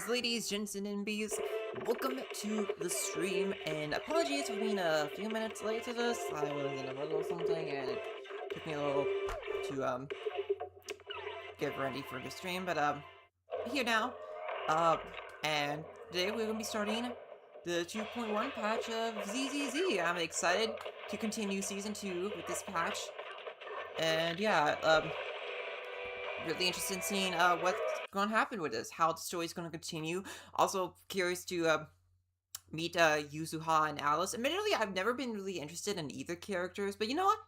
Greetings, ladies, gents, and NBs. Welcome to the stream, and apologies for being a few minutes late to this. I was in the middle of something, and it took me a little to get ready for the stream, but here now. And today we're gonna be starting the 2.1 patch of ZZZ. I'm excited to continue Season 2 with this patch, and yeah, really interested in seeing what's going to happen with this, how the story's going to continue. Also curious to meet Yuzuha and Alice. Admittedly, I've never been really interested in either characters, but you know what?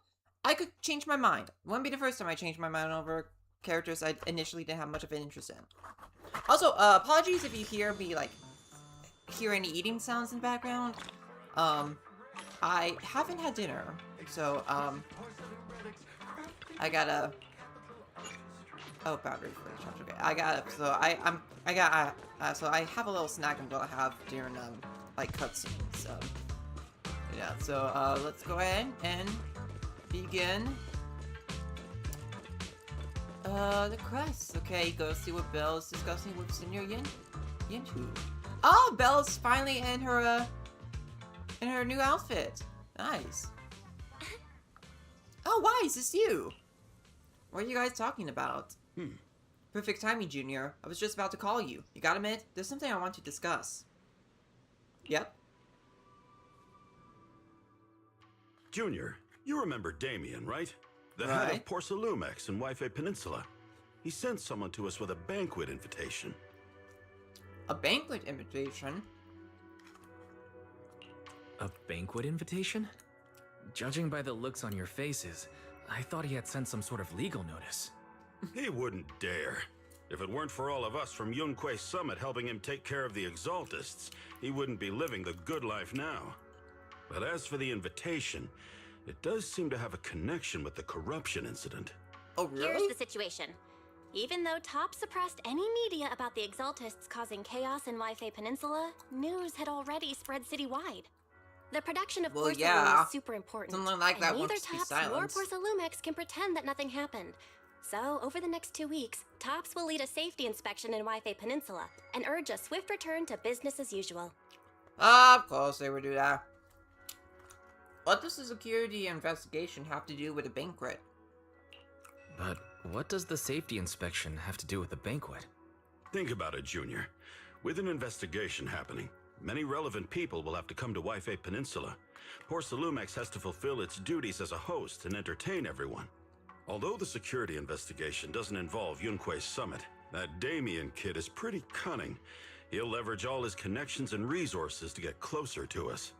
I could change my mind. It wouldn't be the first time I changed my mind over characters I initially didn't have much of an interest in. Also, apologies if you hear me, like, hear any eating sounds in the background. I haven't had dinner, so, I gotta... Oh, battery for the charge. Okay, I got it. So so I have a little snack I'm gonna have during like cutscenes. So yeah. So let's go ahead and begin. The quest. Okay, go see what Belle's discussing with Senior Yintu. Oh, Belle's finally in her new outfit. Nice. Oh, why is this you? What are you guys talking about? Perfect timing, Junior. I was just about to call you. You got a minute? There's something I want to discuss. Yep. Junior, you remember Damien, right? The head of Porcelumex in Wife Peninsula. He sent someone to us with a banquet invitation. A banquet invitation? A banquet invitation? Judging by the looks on your faces, I thought he had sent some sort of legal notice. He wouldn't dare. If it weren't for all of us from Yunquei Summit helping him take care of the Exaltists, he wouldn't be living the good life now. But as for the invitation, it does seem to have a connection with the corruption incident. Oh, really? Here's the situation. Even though Top suppressed any media about the Exaltists causing chaos in Wife Peninsula, news had already spread citywide. The production of porcelain is super important, something like that and neither wants to be Tops nor silenced. Porcelumex can pretend that nothing happened. So, over the next 2 weeks, Tops will lead a safety inspection in Wife Peninsula and urge a swift return to business as usual. Of course they would do that. What does the security investigation have to do with a banquet? But what does the safety inspection have to do with the banquet? Think about it, Junior. With an investigation happening, many relevant people will have to come to Wife Peninsula. Porcelumex has to fulfill its duties as a host and entertain everyone. Although the security investigation doesn't involve Yunquei Summit, that Damien kid is pretty cunning. He'll leverage all his connections and resources to get closer to us.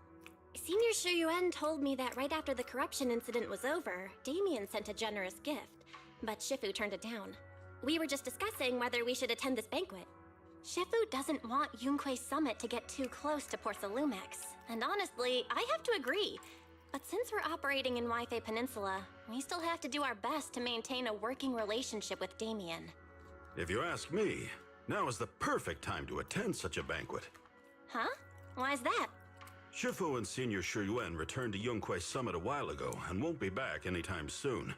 Senior Shuyuan told me that right after the corruption incident was over, Damien sent a generous gift, but Shifu turned it down. We were just discussing whether we should attend this banquet. Shifu doesn't want Yunquei Summit to get too close to Porcelumex, and honestly, I have to agree. But since we're operating in Wife Peninsula, we still have to do our best to maintain a working relationship with Damien. If you ask me, now is the perfect time to attend such a banquet. Huh? Why's that? Shifu and Senior Shuyuan returned to Yunquei Summit a while ago and won't be back anytime soon.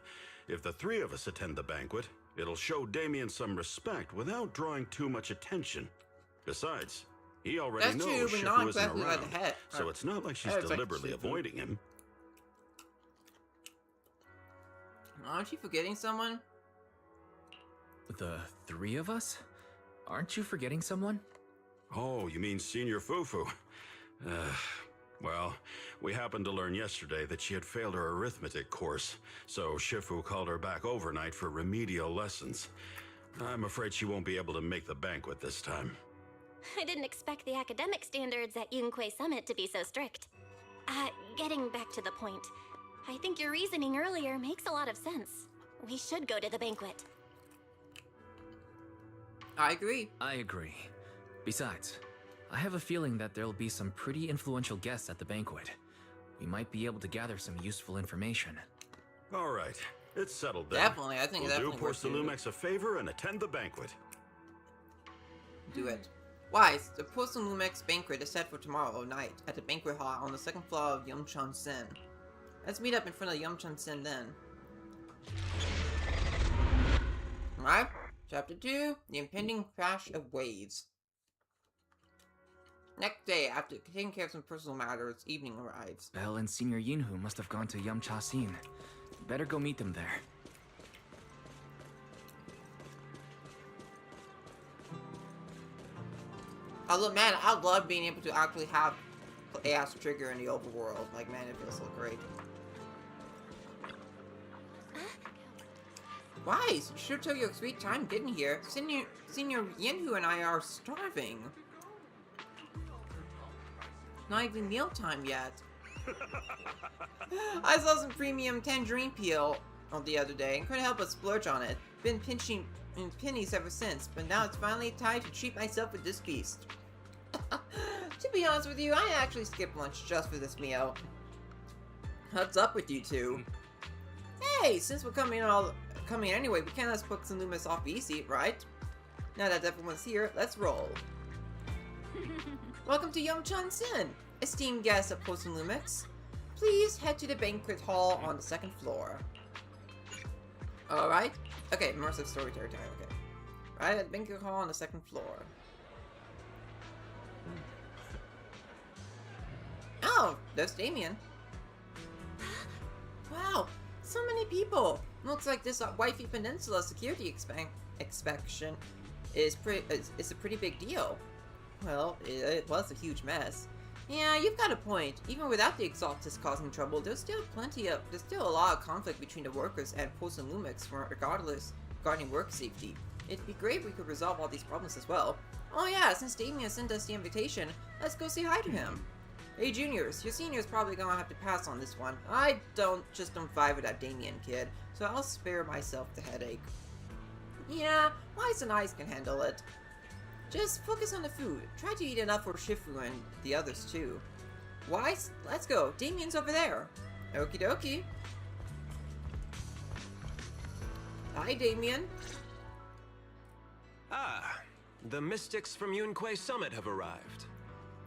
If the three of us attend the banquet, it'll show Damien some respect without drawing too much attention. Besides, he already knows Shifu isn't around, so it's not like she's deliberately avoiding him. Aren't you forgetting someone? The three of us? Aren't you forgetting someone? Oh, you mean Senior Fufu? Well, we happened to learn yesterday that she had failed her arithmetic course, so Shifu called her back overnight for remedial lessons. I'm afraid she won't be able to make the banquet this time. I didn't expect the academic standards at Yunquei Summit to be so strict. Getting back to the point, I think your reasoning earlier makes a lot of sense. We should go to the banquet. I agree. I agree. Besides, I have a feeling that there'll be some pretty influential guests at the banquet. We might be able to gather some useful information. All right, it's settled then. Definitely, I think we'll definitely do Porcelumex a favor and attend the banquet. Do it. Wise, the Porcelumex banquet is set for tomorrow night at the banquet hall on the second floor of Yumchan Sen. Let's meet up in front of Yumchan Sen then. Alright, Chapter 2, The Impending Crash of Waves. Next day, after taking care of some personal matters, evening arrives. Belle and Senior Yinhu must have gone to Yamcha-sin. Better go meet them there. Although, man, I love being able to actually have chaos trigger in the overworld. Like, man, it feels so great. Wise, you sure took your sweet time getting here. Senior Yinhu and I are starving. Not even mealtime yet. I saw some premium tangerine peel the other day and couldn't help but splurge on it. Been pinching in pennies ever since, but now it's finally time to treat myself with this feast. To be honest with you, I actually skipped lunch just for this meal. What's up with you two? Hey, since we're coming anyway, we can't just put some Loomis off easy, right? Now that everyone's here, let's roll. Welcome to Yamcha-sin, esteemed guests of Post and Lumix. Please head to the banquet hall on the 2nd floor. Alright. Okay, immersive storytelling time, okay. Right at the banquet hall on the 2nd floor. Oh, there's Damien. Wow, so many people. Looks like this Wifey Peninsula security inspection is a pretty big deal. Well, it was a huge mess. Yeah, you've got a point. Even without the Exaltus causing trouble, there's still a lot of conflict between the workers and Post and Lumix regarding work safety. It'd be great if we could resolve all these problems as well. Oh yeah, since Damien sent us the invitation, let's go say hi to him. Hey juniors, your senior's probably gonna have to pass on this one. I don't vibe with that Damien kid, so I'll spare myself the headache. Yeah, Wise and Ice can handle it. Just focus on the food. Try to eat enough for Shifu and the others too. Wise, let's go. Damien's over there. Okie dokie. Hi, Damien. Ah, the mystics from Yunquay Summit have arrived.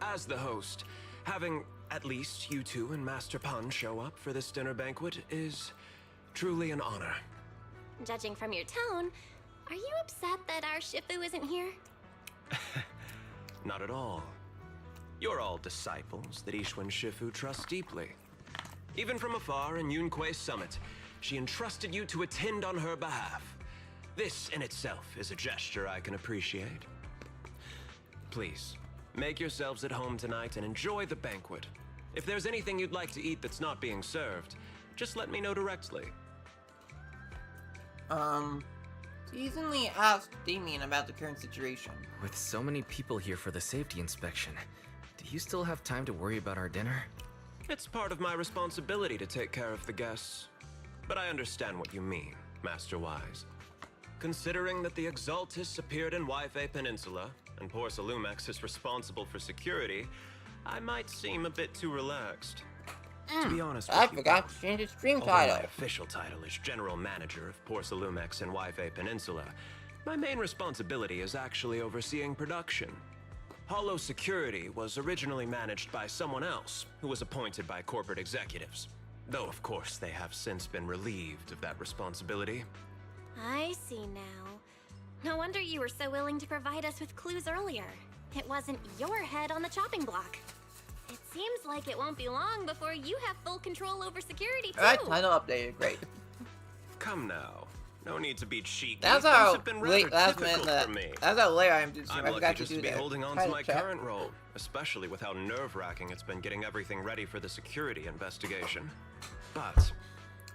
As the host, having at least you two and Master Pan show up for this dinner banquet is truly an honor. Judging from your tone, are you upset that our Shifu isn't here? Not at all. You're all disciples that Ishwan Shifu trusts deeply. Even from afar in Yunquay Summit, she entrusted you to attend on her behalf. This in itself is a gesture I can appreciate. Please, make yourselves at home tonight and enjoy the banquet. If there's anything you'd like to eat that's not being served, just let me know directly. Easily asked Damien about the current situation. With so many people here for the safety inspection, do you still have time to worry about our dinner? It's part of my responsibility to take care of the guests. But I understand what you mean, Master Wise. Considering that the Exaltus appeared in Wifei Peninsula, and Porsa Lumex is responsible for security, I might seem a bit too relaxed. To be honest with I you, forgot to change the stream although title. my official title is General Manager of Porsa Lumex and Wifei Peninsula, my main responsibility is actually overseeing production. Hollow Security was originally managed by someone else, who was appointed by corporate executives. Though, of course, they have since been relieved of that responsibility. I see now. No wonder you were so willing to provide us with clues earlier. It wasn't your head on the chopping block. It seems like it won't be long before you have full control over security, too. Alright, title updated. Great. Come now. No need to be cheeky. That's Things how have been rather late. That's difficult for me. how late I am to the stream. I'm I lucky forgot to just do to be that. holding on to my current role, especially with how nerve-wracking it's been getting everything ready for the security investigation. But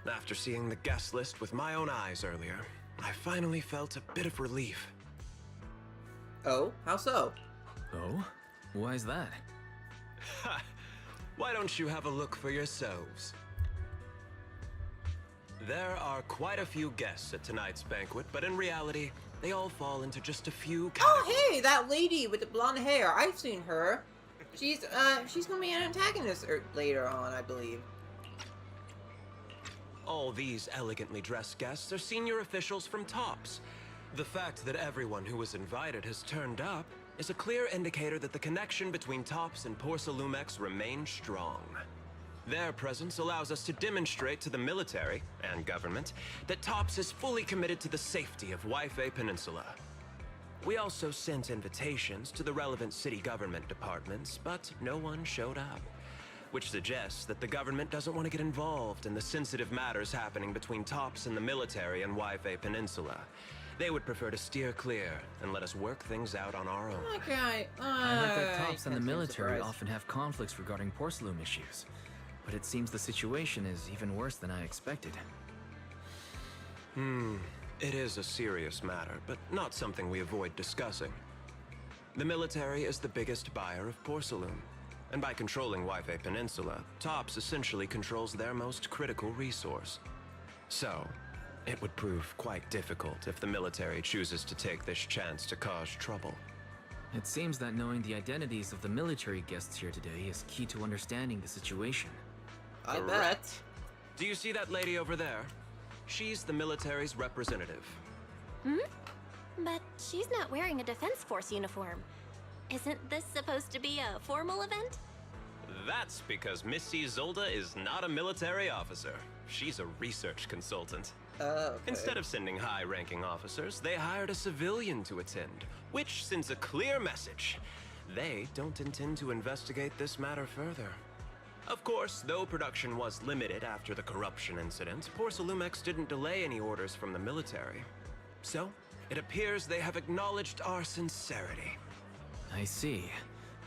after seeing the guest list with my own eyes earlier, I finally felt a bit of relief. Oh, how so? Oh? Why is that? Ha! Why don't you have a look for yourselves? There are quite a few guests at tonight's banquet, but in reality, they all fall into just a few categories. Oh, hey, that lady with the blonde hair. I've seen her. She's gonna be an antagonist later on, I believe. All these elegantly dressed guests are senior officials from TOPS. The fact that everyone who was invited has turned up is a clear indicator that the connection between TOPS and Porsa Lumex remains strong. Their presence allows us to demonstrate to the military and government that TOPS is fully committed to the safety of Wifei Peninsula. We also sent invitations to the relevant city government departments, but no one showed up. Which suggests that the government doesn't want to get involved in the sensitive matters happening between Tops and the military and Waifei Peninsula. They would prefer to steer clear and let us work things out on our own. Okay. I heard that Tops and the can't seem military surprised. often have conflicts regarding porcelain issues. But it seems the situation is even worse than I expected. It is a serious matter, but not something we avoid discussing. The military is the biggest buyer of porcelain. And by controlling Waifei Peninsula, Tops essentially controls their most critical resource. So, it would prove quite difficult if the military chooses to take this chance to cause trouble. It seems that knowing the identities of the military guests here today is key to understanding the situation. I bet. Correct. Do you see that lady over there? She's the military's representative. But she's not wearing a Defense Force uniform. Isn't this supposed to be a formal event? That's because Missy Zolda is not a military officer. She's a research consultant. Okay. Instead of sending high-ranking officers, they hired a civilian to attend, which sends a clear message. They don't intend to investigate this matter further. Of course, though production was limited after the corruption incident, Porcelumex didn't delay any orders from the military. So, it appears they have acknowledged our sincerity. I see.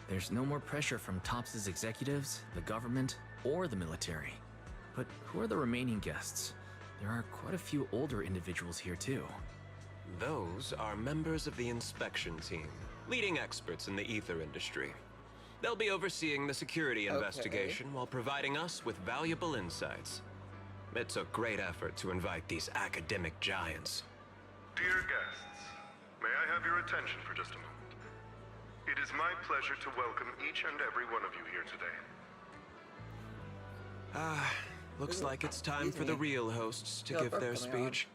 There's no more pressure from Tops' executives, the government, or the military. But who are the remaining guests? There are quite a few older individuals here too. Those are members of the inspection team, leading experts in the ether industry. They'll be overseeing the security investigation while providing us with valuable insights. It took great effort to invite these academic giants. Dear guests, may I have your attention for just a moment? It is my pleasure to welcome each and every one of you here today. Looks like it's time excuse for the me. real hosts to Yeah, give their coming on. speech.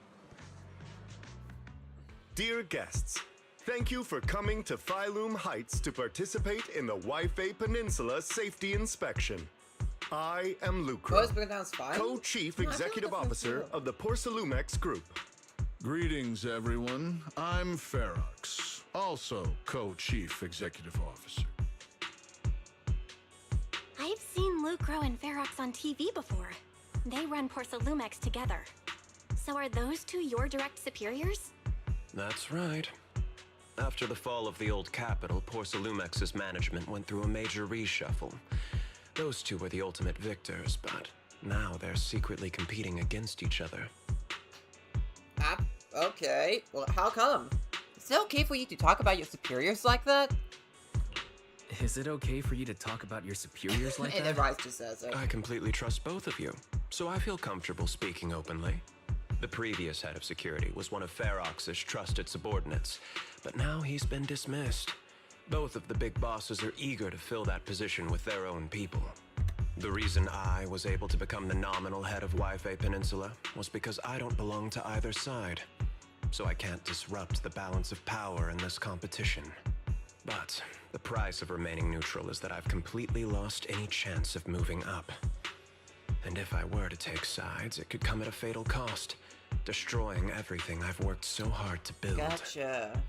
Dear guests, thank you for coming to Phylum Heights to participate in the Waifei Peninsula Safety Inspection. I am Oh, Lucro, it's pronounced fine? Co-Chief No, I feel like Executive that's Officer true. of the Porcelumex Group. Greetings, everyone. I'm Ferox, also Co-Chief Executive Officer. I've seen Lucro and Ferox on TV before. They run Porcelumex together. So are those two your direct superiors? That's right. After the fall of the old capital, Porcelumex's management went through a major reshuffle. Those two were the ultimate victors, but now they're secretly competing against each other. Okay. Well, how come? Is it okay for you to talk about your superiors like that? Is it okay for you to talk about your superiors like And that? then Rise just says it. I completely trust both of you, so I feel comfortable speaking openly. The previous head of security was one of Ferox's trusted subordinates, but now he's been dismissed. Both of the big bosses are eager to fill that position with their own people. The reason I was able to become the nominal head of Waifei Peninsula was because I don't belong to either side, so I can't disrupt the balance of power in this competition. But the price of remaining neutral is that I've completely lost any chance of moving up. And if I were to take sides, it could come at a fatal cost, destroying everything I've worked so hard to build. Gotcha.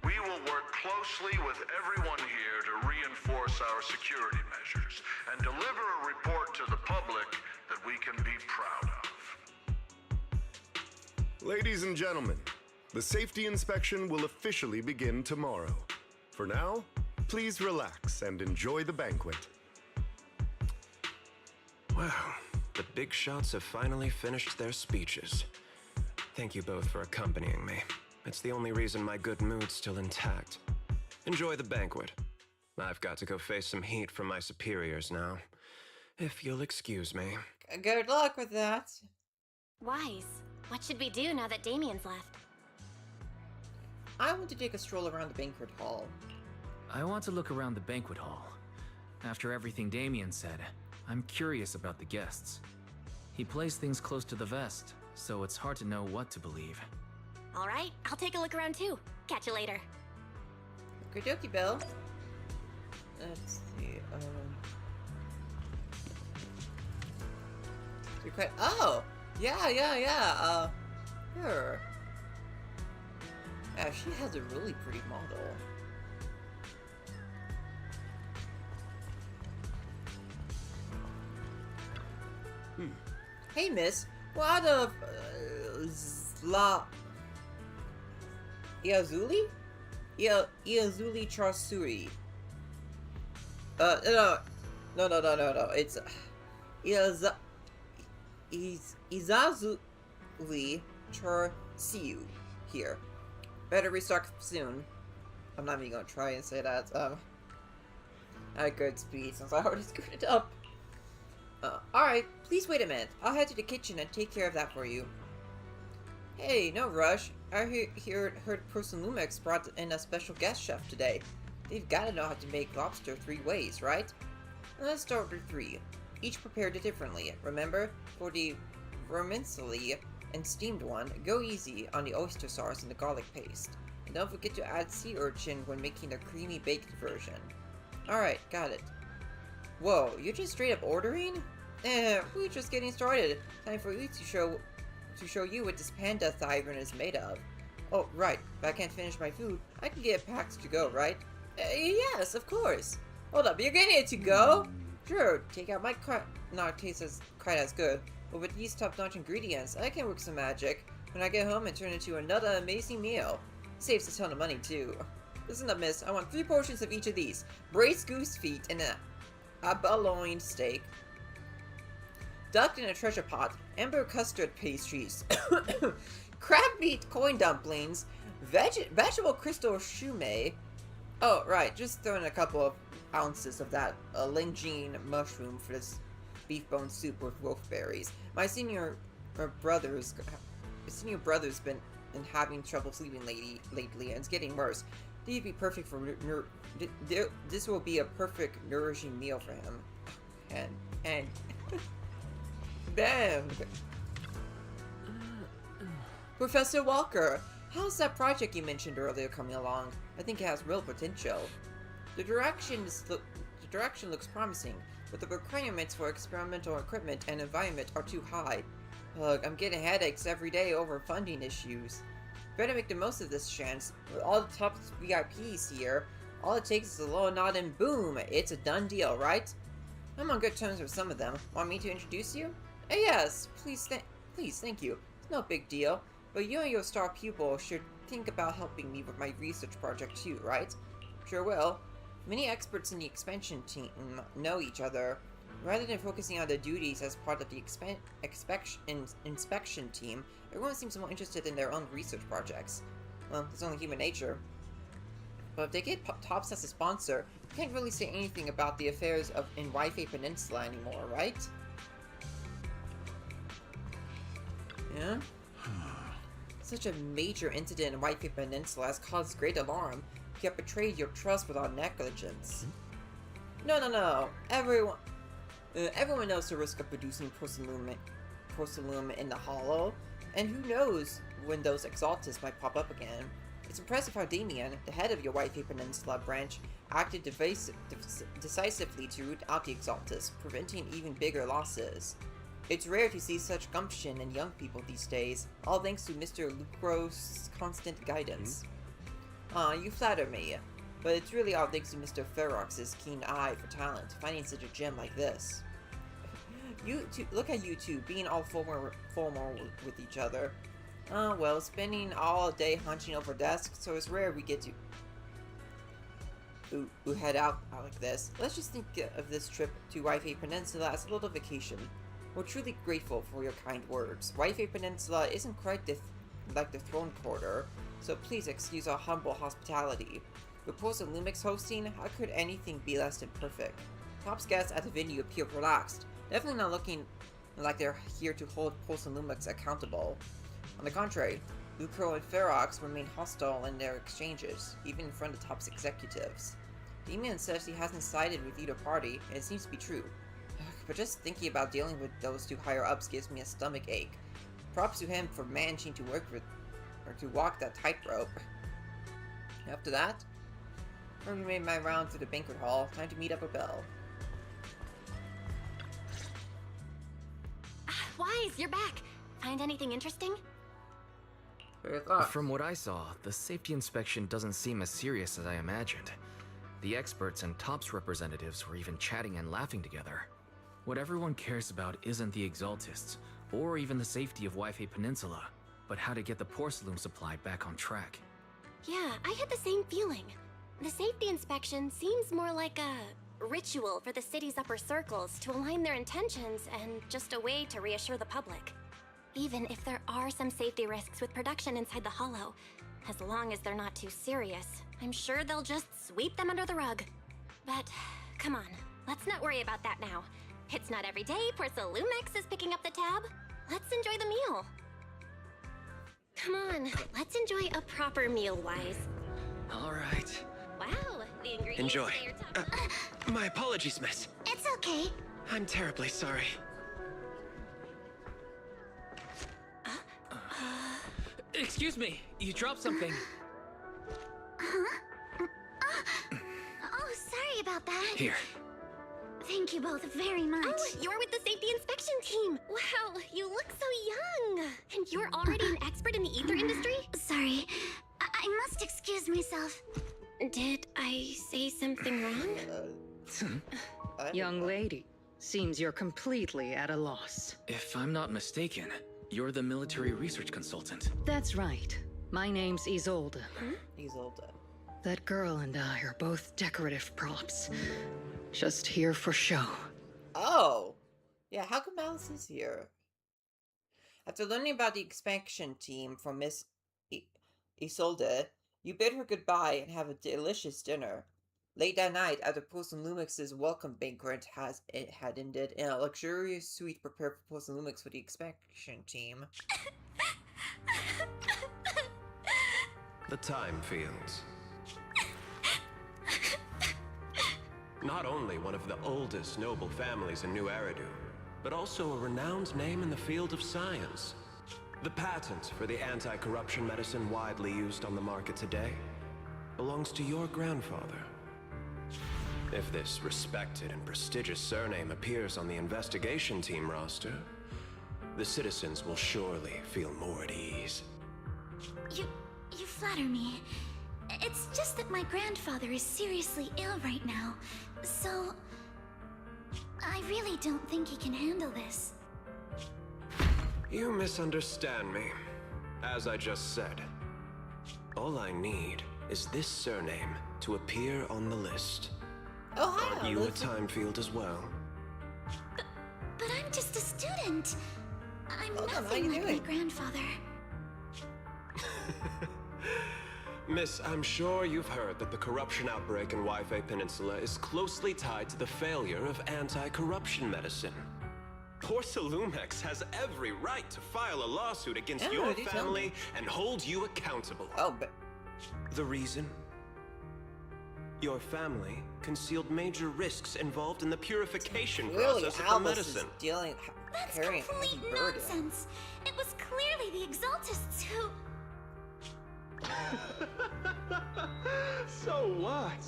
We will work closely with everyone here to reinforce our security measures and deliver a report to the public that we can be proud of. Ladies and gentlemen, the safety inspection will officially begin tomorrow. For now, please relax and enjoy the banquet. Wow, the big shots have finally finished their speeches. Thank you both for accompanying me. It's the only reason my good mood's still intact. Enjoy the banquet. I've got to go face some heat from my superiors now. If you'll excuse me. Good luck with that. Wise. What should we do now that Damien's left? I want to take a stroll around the banquet hall. I want to look around the banquet hall. After everything Damien said, I'm curious about the guests. He plays things close to the vest, so it's hard to know what to believe. All right, I'll take a look around too. Catch you later. Okie dokie, Bill. Let's see, Oh! Yeah, here. Yeah, she has a really pretty model. Hey, miss. Well, out of Iazuli? Iazuli Charsuri. No. It's Izazuli Charsiu here. Better restock soon. I'm not even gonna try and say that. At good speed since I already screwed it up. Alright, please wait a minute. I'll head to the kitchen and take care of that for you. Hey, no rush. I heard Person Lumix brought in a special guest chef today. They've gotta know how to make lobster 3 ways, right? Let's start with 3. Each prepared it differently. Remember, for the vermicelli and steamed one, go easy on the oyster sauce and the garlic paste. And don't forget to add sea urchin when making the creamy baked version. Alright, got it. Whoa, you're just straight up ordering? We're just getting started. Time for you to show you what this panda thyron is made of. Oh, right. If I can't finish my food, I can get it packed to go, right? Yes, of course. Hold up, you're getting it to go? Sure, takeout might not taste quite as good, but with these top-notch ingredients, I can work some magic when I get home and turn it into another amazing meal. Saves a ton of money, too. Listen up, miss. I want 3 portions of each of these. Braised goose feet and a abalone steak, duck in a treasure pot, amber custard pastries, crab meat coin dumplings, vegetable crystal shume. Oh, right, just throw in a couple of ounces of that linguine mushroom for this beef bone soup with wolfberries. My senior brother's been having trouble sleeping lately, and it's getting worse. These be perfect for this will be a perfect nourishing meal for him. And damn. Professor Walker, how's that project you mentioned earlier coming along? I think it has real potential. The direction looks promising, but the requirements for experimental equipment and environment are too high. Ugh, I'm getting headaches every day over funding issues. Better make the most of this chance. With all the top VIPs here, all it takes is a little nod and boom, it's a done deal, right? I'm on good terms with some of them. Want me to introduce you? Yes, please, thank you. It's no big deal, but you and your star pupil should think about helping me with my research project too, right? Sure will. Many experts in the expansion team know each other. Rather than focusing on their duties as part of the inspection team, everyone seems more interested in their own research projects. Well, it's only human nature. But if they get Tops as a sponsor, you can't really say anything about the affairs in Wi-Fi Peninsula anymore, right? Yeah? Such a major incident in Wi-Fi Peninsula has caused great alarm. You have betrayed your trust without negligence. No. Everyone knows the risk of producing porcelain in the hollow, and who knows when those exaltists might pop up again. It's impressive how Damien, the head of your Wi-Fi Peninsula branch, acted decisively to root out the exaltists, preventing even bigger losses. It's rare to see such gumption in young people these days, all thanks to Mr. Lucro's constant guidance. You flatter me, but it's really all thanks to Mr. Ferox's keen eye for talent, finding such a gem like this. Look at you two, being all formal with each other. Well, spending all day hunching over desks, so it's rare we get to head out like this. Let's just think of this trip to Wi-Fi Peninsula as a little vacation. We're truly grateful for your kind words. Wi-Fi Peninsula isn't quite like the Throne Quarter, so please excuse our humble hospitality. With Porcelain Lumix hosting, how could anything be less than perfect? Top's guests at the venue appear relaxed, definitely not looking like they're here to hold Porcelain Lumix accountable. On the contrary, Lucro and Ferox remain hostile in their exchanges, even in front of Top's executives. Damien says he hasn't sided with either party, and it seems to be true. But just thinking about dealing with those two higher-ups gives me a stomach ache. Props to him for managing to walk that tightrope. After that, I made my round through the banquet hall. Time to meet up with Belle. Wise, you're back. Find anything interesting? What are your thoughts? From what I saw, the safety inspection doesn't seem as serious as I imagined. The experts and TOPS representatives were even chatting and laughing together. What everyone cares about isn't the Exaltists, or even the safety of Wi-Fi Peninsula, but how to get the porcelain supply back on track. Yeah, I had the same feeling. The safety inspection seems more like a ritual for the city's upper circles to align their intentions and just a way to reassure the public. Even if there are some safety risks with production inside the Hollow, as long as they're not too serious, I'm sure they'll just sweep them under the rug. But, come on, let's not worry about that now. It's not every day Porcelumex is picking up the tab. Let's enjoy the meal. Come on, let's enjoy a proper meal, Wise. All right. Wow, the ingredients Enjoy. they are top- My apologies, miss. It's okay. I'm terribly sorry. Excuse me, you dropped something. Oh, sorry about that. Here. Thank you both very much. Oh, you're with the safety inspection team. Wow, you look so young. And you're already an expert in the ether industry? Sorry. I must excuse myself. Did I say something wrong? Young lady, seems you're completely at a loss. If I'm not mistaken, you're the military research consultant. That's right. My name's Isolde. He's old. That girl and I are both decorative props. Just here for show. Oh! Yeah, how come Alice is here? After learning about the expansion team from Miss Isolde, you bid her goodbye and have a delicious dinner. Late that night, after Porcelain Lumix's welcome banquet had ended in a luxurious suite prepared for Porcelain Lumix for the expansion team. The Time Fields. Not only one of the oldest noble families in New Eridu, but also a renowned name in the field of science. The patent for the anti-corruption medicine widely used on the market today belongs to your grandfather. If this respected and prestigious surname appears on the investigation team roster, the citizens will surely feel more at ease. You flatter me. It's just that my grandfather is seriously ill right now, so I really don't think he can handle this. You misunderstand me. As I just said, all I need is this surname to appear on the list. Oh, hi, Aren't you a Alice. time field as well? But I'm just a student. I'm Welcome, how nothing you like doing? my grandfather. Miss, I'm sure you've heard that the corruption outbreak in Wi-Fi Peninsula is closely tied to the failure of anti-corruption medicine. Porcelumex has every right to file a lawsuit against Yeah, your do tell family me. and hold you accountable. Oh, but The reason? Your family concealed major risks involved in the purification clearly process of the Alice is medicine. That's carrying a complete heavy burden. nonsense. It was clearly the Exaltists who... So what?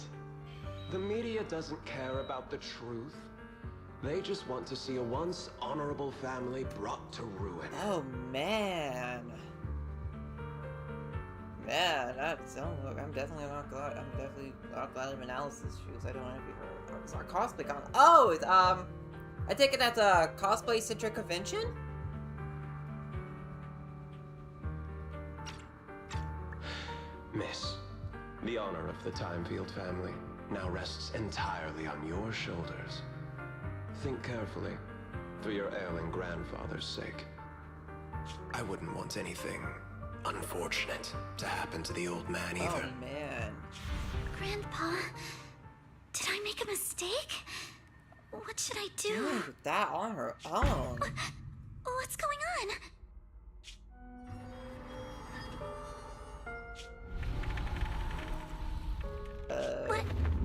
The media doesn't care about the truth. They just want to see a once honorable family brought to ruin. Oh man. Man, that's I'm definitely not glad. I'm definitely not glad I'm in Alice's shoes. I don't want to be her. It's our cosplay con. Oh, it's, I take it that's a cosplay centric convention. Miss, the honor of the Timefield family now rests entirely on your shoulders. Think carefully, for your ailing grandfather's sake. I wouldn't want anything unfortunate to happen to the old man either. Oh man. Grandpa, did I make a mistake? What should I do? Dude, that on her own. What's going on?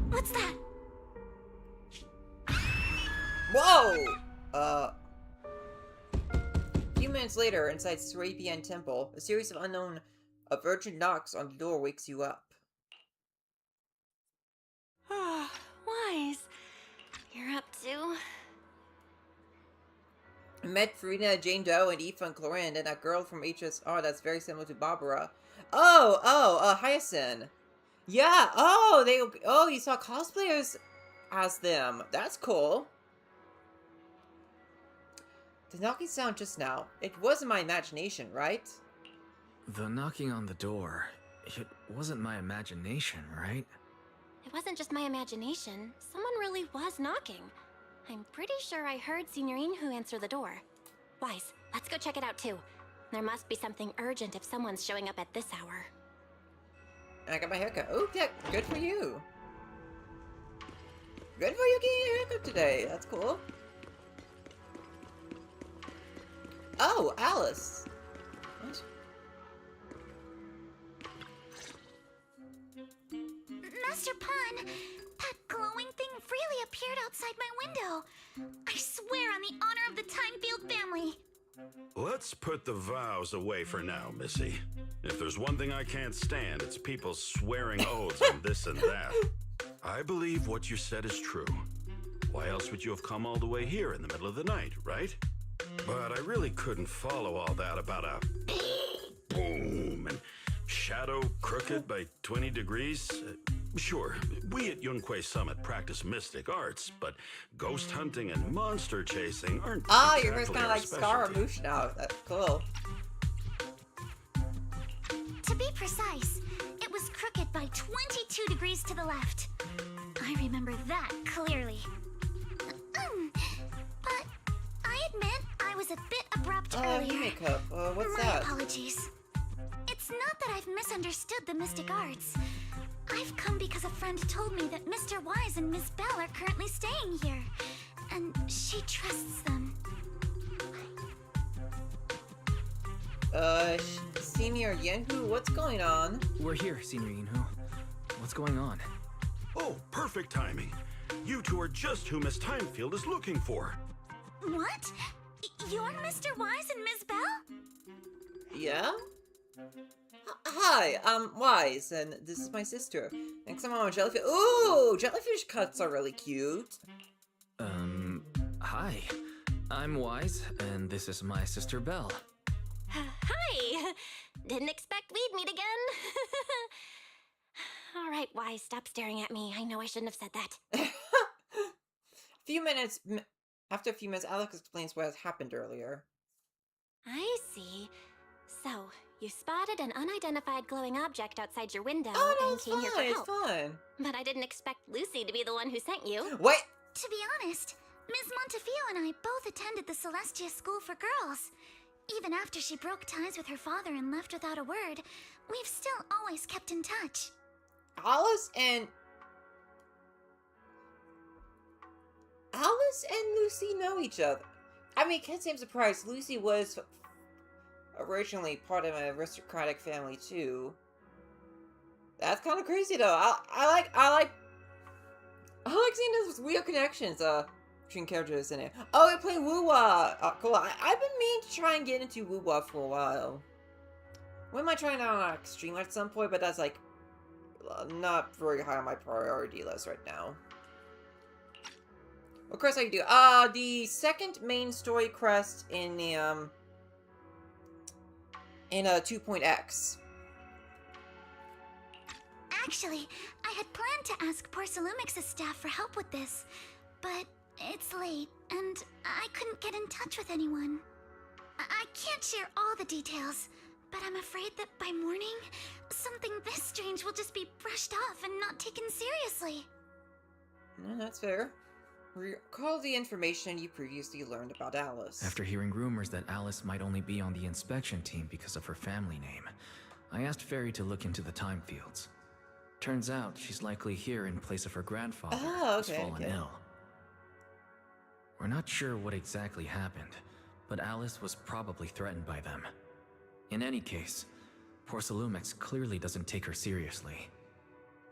What's that? Whoa! A few minutes later, inside Serapian Temple, a series of unknown urgent knocks on the door wakes you up. Ah, Wise. You're up too? I met Farina, Jane Doe, and Aoife and Clorin, and that girl from HSR that's very similar to Barbara. Hyacinth. Yeah, you saw cosplayers as them. That's cool. The knocking sound just now, it wasn't my imagination, right? The knocking on the door, it wasn't my imagination, right? It wasn't just my imagination. Someone really was knocking. I'm pretty sure I heard Signorine who answer the door. Wise, let's go check it out too. There must be something urgent if someone's showing up at this hour. I got my haircut. Oh, yeah, good for you. Good for you getting your haircut today. That's cool. Oh, Alice. What? Master Pun, that glowing thing really appeared outside my window. I swear on the honor of the Timefield family. Let's put the vows away for now, Missy. If there's one thing I can't stand, it's people swearing oaths on this and that. I believe what you said is true. Why else would you have come all the way here in the middle of the night, right? But I really couldn't follow all that about a boom and shadow crooked by 20 degrees. Sure, we at Yunquay Summit practice mystic arts, but ghost hunting and monster chasing aren't Your hair's exactly kind of our like Scaramouche specialty. now. That's cool. To be precise, it was crooked by 22 degrees to the left. I remember that clearly. But I admit I was a bit abrupt earlier. Makeup. What's My that? apologies. It's not that I've misunderstood the mystic arts. I've come because a friend told me that Mr. Wise and Miss Bell are currently staying here, and she trusts them. Senior Yenhu, what's going on? We're here, Senior Yinhu. What's going on? Oh, perfect timing. You two are just who Miss Timefield is looking for. What? You're Mr. Wise and Miss Bell? Yeah? Hi, I'm Wise, and this is my sister. Thanks, I'm on jellyfish. Ooh, jellyfish cuts are really cute. Hi. I'm Wise, and this is my sister Belle. Hi! Didn't expect we'd meet again. All right, Wise, stop staring at me. I know I shouldn't have said that. After a few minutes, Alex explains what has happened earlier. I see. So, you spotted an unidentified glowing object outside your window Oh, no, and it's came here for fine, it's help. fine. But I didn't expect Lucy to be the one who sent you. Wait! To be honest, Ms. Montefiore and I both attended the Celestia School for Girls. Even after she broke ties with her father and left without a word, we've still always kept in touch. Alice and Lucy know each other. I mean, can't seem surprised. Lucy was originally part of an aristocratic family too. That's kind of crazy though. I like seeing those weird connections between characters in it. Oh, I play Woo-Wah. Cool. I've been meaning to try and get into Woo-Wah for a while. When am I trying out on Extreme at some point? But that's like not very high on my priority list right now. What quest I can do? The second main story quest in the in 2.x. Actually, I had planned to ask Porcelumix's staff for help with this, but it's late, and I couldn't get in touch with anyone. I can't share all the details, but I'm afraid that by morning, something this strange will just be brushed off and not taken seriously. No, that's fair. Recall the information you previously learned about Alice. After hearing rumors that Alice might only be on the inspection team because of her family name, I asked Fairy to look into the time fields. Turns out she's likely here in place of her grandfather, who's fallen ill. We're not sure what exactly happened, but Alice was probably threatened by them. In any case, Porcelumix clearly doesn't take her seriously.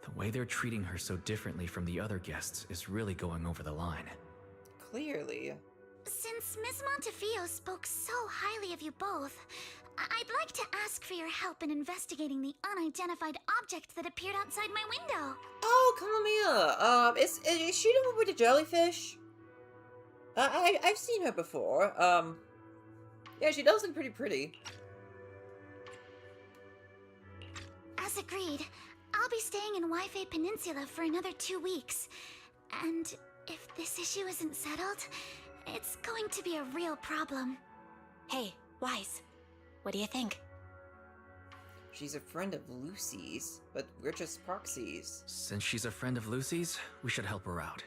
The way they're treating her so differently from the other guests is really going over the line. Clearly. Since Ms. Montefiore spoke so highly of you both, I'd like to ask for your help in investigating the unidentified object that appeared outside my window. Oh, Kamamiya. Is she the one with the jellyfish? I've seen her before. Yeah, she does look pretty pretty. As agreed, I'll be staying in Wi-Fi Peninsula for another 2 weeks. And if this issue isn't settled, it's going to be a real problem. Hey, Wise, what do you think? She's a friend of Lucy's, but we're just proxies. Since she's a friend of Lucy's, we should help her out.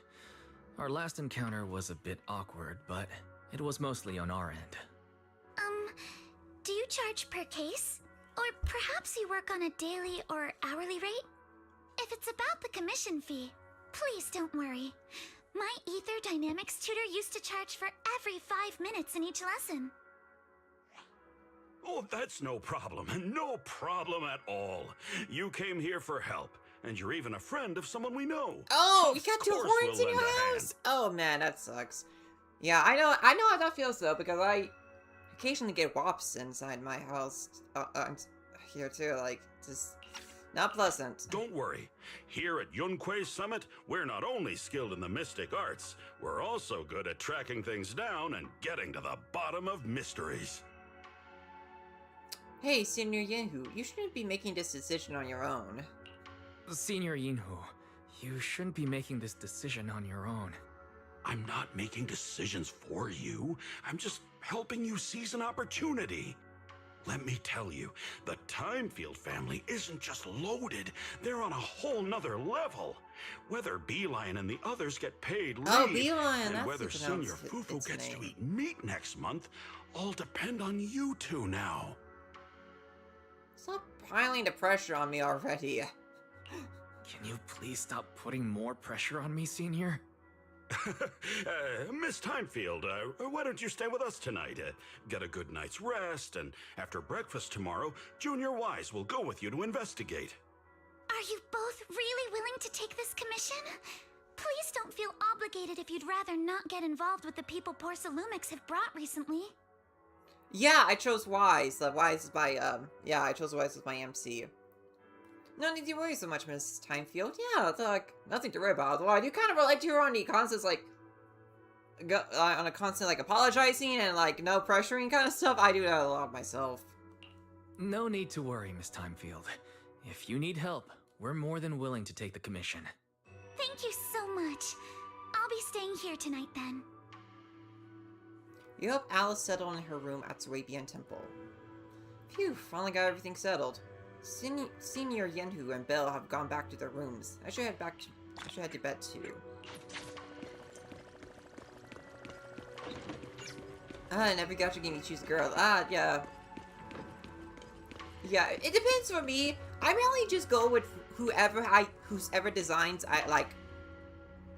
Our last encounter was a bit awkward, but it was mostly on our end. Do you charge per case? Or perhaps you work on a daily or hourly rate? If it's about the commission fee, please don't worry. My Ether Dynamics tutor used to charge for every 5 minutes in each lesson. Oh, that's no problem. No problem at all. You came here for help, and you're even a friend of someone we know. Oh, you Of got 2 course horns we'll in your lend a house? hand. Oh man, that sucks. Yeah, I know how that feels though, because I occasionally get wops inside my house here too, like, just not pleasant. Don't worry. Here at Yunquei Summit, we're not only skilled in the mystic arts, we're also good at tracking things down and getting to the bottom of mysteries. Hey, Senior Yinhu, you shouldn't be making this decision on your own. Senior Yinhu, you shouldn't be making this decision on your own. I'm not making decisions for you. I'm just helping you seize an opportunity. Let me tell you, the Timefield family isn't just loaded, they're on a whole nother level. Whether Beeline and the others get paid leave, Oh, Beeline, and that's whether the Senior pronounce- Fufu its gets to name. eat meat next month, all depend on you two now. Stop piling the pressure on me already. Can you please stop putting more pressure on me, Senior? Miss Timefield, why don't you stay with us tonight? Get a good night's rest, and after breakfast tomorrow, Junior Wise will go with you to investigate. Are you both really willing to take this commission? Please don't feel obligated if you'd rather not get involved with the people Porcelumics have brought recently. Yeah, I chose Wise. Wise is my, yeah, I chose Wise as my MC. No need to worry so much, Miss Timefield. Yeah, it's like, nothing to worry about. Well, I do kind of relate to her on the constant, like, on a constant, like, apologizing and, like, no pressuring kind of stuff. I do that a lot myself. No need to worry, Miss Timefield. If you need help, we're more than willing to take the commission. Thank you so much. I'll be staying here tonight then. You help Alice settle in her room at Swabian Temple. Phew, finally got everything settled. Senior Yenhu and Belle have gone back to their rooms. I should head to bed too. And every gacha game you choose a girl. Yeah. Yeah, it depends for me. I mainly just go with whoever designs I like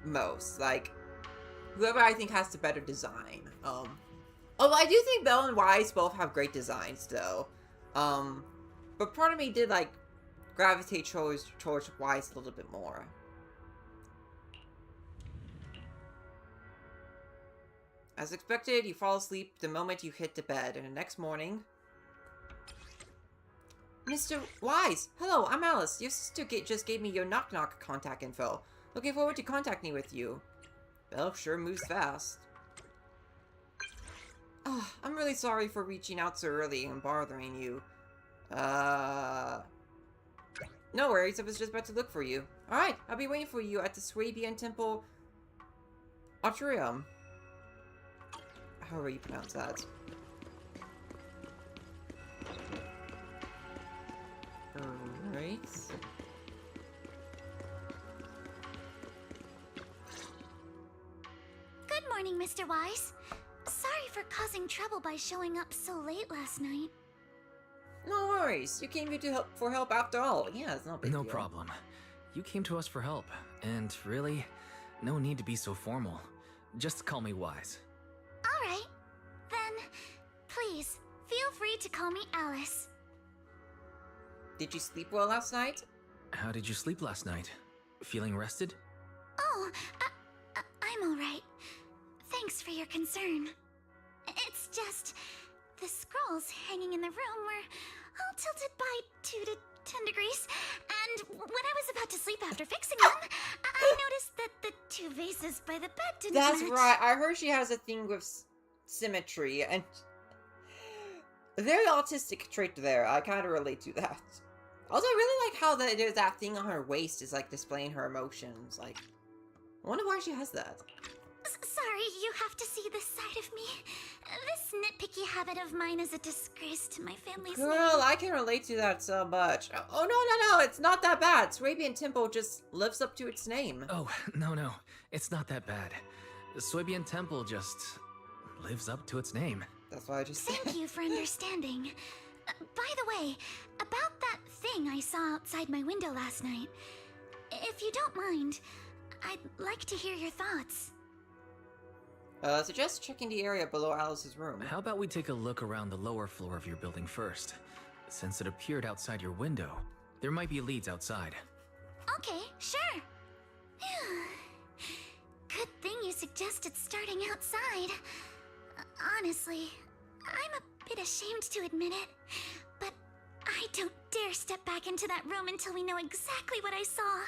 most. Like, whoever I think has the better design. Although I do think Belle and Wise both have great designs though. But part of me did, like, gravitate towards Wise a little bit more. As expected, you fall asleep the moment you hit the bed, and the next morning... Mr. Wise! Hello, I'm Alice. Your sister just gave me your knock-knock contact info. Looking forward to contacting with you. Belle sure moves fast. Oh, I'm really sorry for reaching out so early and bothering you. No worries, I was just about to look for you. Alright, I'll be waiting for you at the Swabian Temple Atrium. However you pronounce that. Alright. Good morning, Mr. Wise. Sorry for causing trouble by showing up so late last night. No worries, you came here for help after all. Yeah, it's no big deal. No problem. You came to us for help, and really, no need to be so formal. Just call me Wise. Alright. Then, please, feel free to call me Alice. Did you sleep well last night? How did you sleep last night? Feeling rested? Oh, I'm alright. Thanks for your concern. It's just... the scrolls hanging in the room were all tilted by 2 to 10 degrees. And when I was about to sleep after fixing them, I noticed that the 2 vases by the bed didn't That's match. right. I heard she has a thing with symmetry, and a very autistic trait there. I kind of relate to that. Also, I really like how there's that thing on her waist is like displaying her emotions. Like, I wonder why she has that. Sorry, you have to see this side of me. This nitpicky habit of mine is a disgrace to my family's name. Girl, I can relate to that so much. Oh, no, it's not that bad. Swabian Temple just lives up to its name. Oh, no, it's not that bad. The Swabian Temple just lives up to its name. That's why I just said. Thank you for understanding. By the way, about that thing I saw outside my window last night, if you don't mind, I'd like to hear your thoughts. Suggest checking the area below Alice's room. How about we take a look around the lower floor of your building first? Since it appeared outside your window, there might be leads outside. Okay, sure. Good thing you suggested starting outside. Honestly, I'm a bit ashamed to admit it, but I don't dare step back into that room until we know exactly what I saw.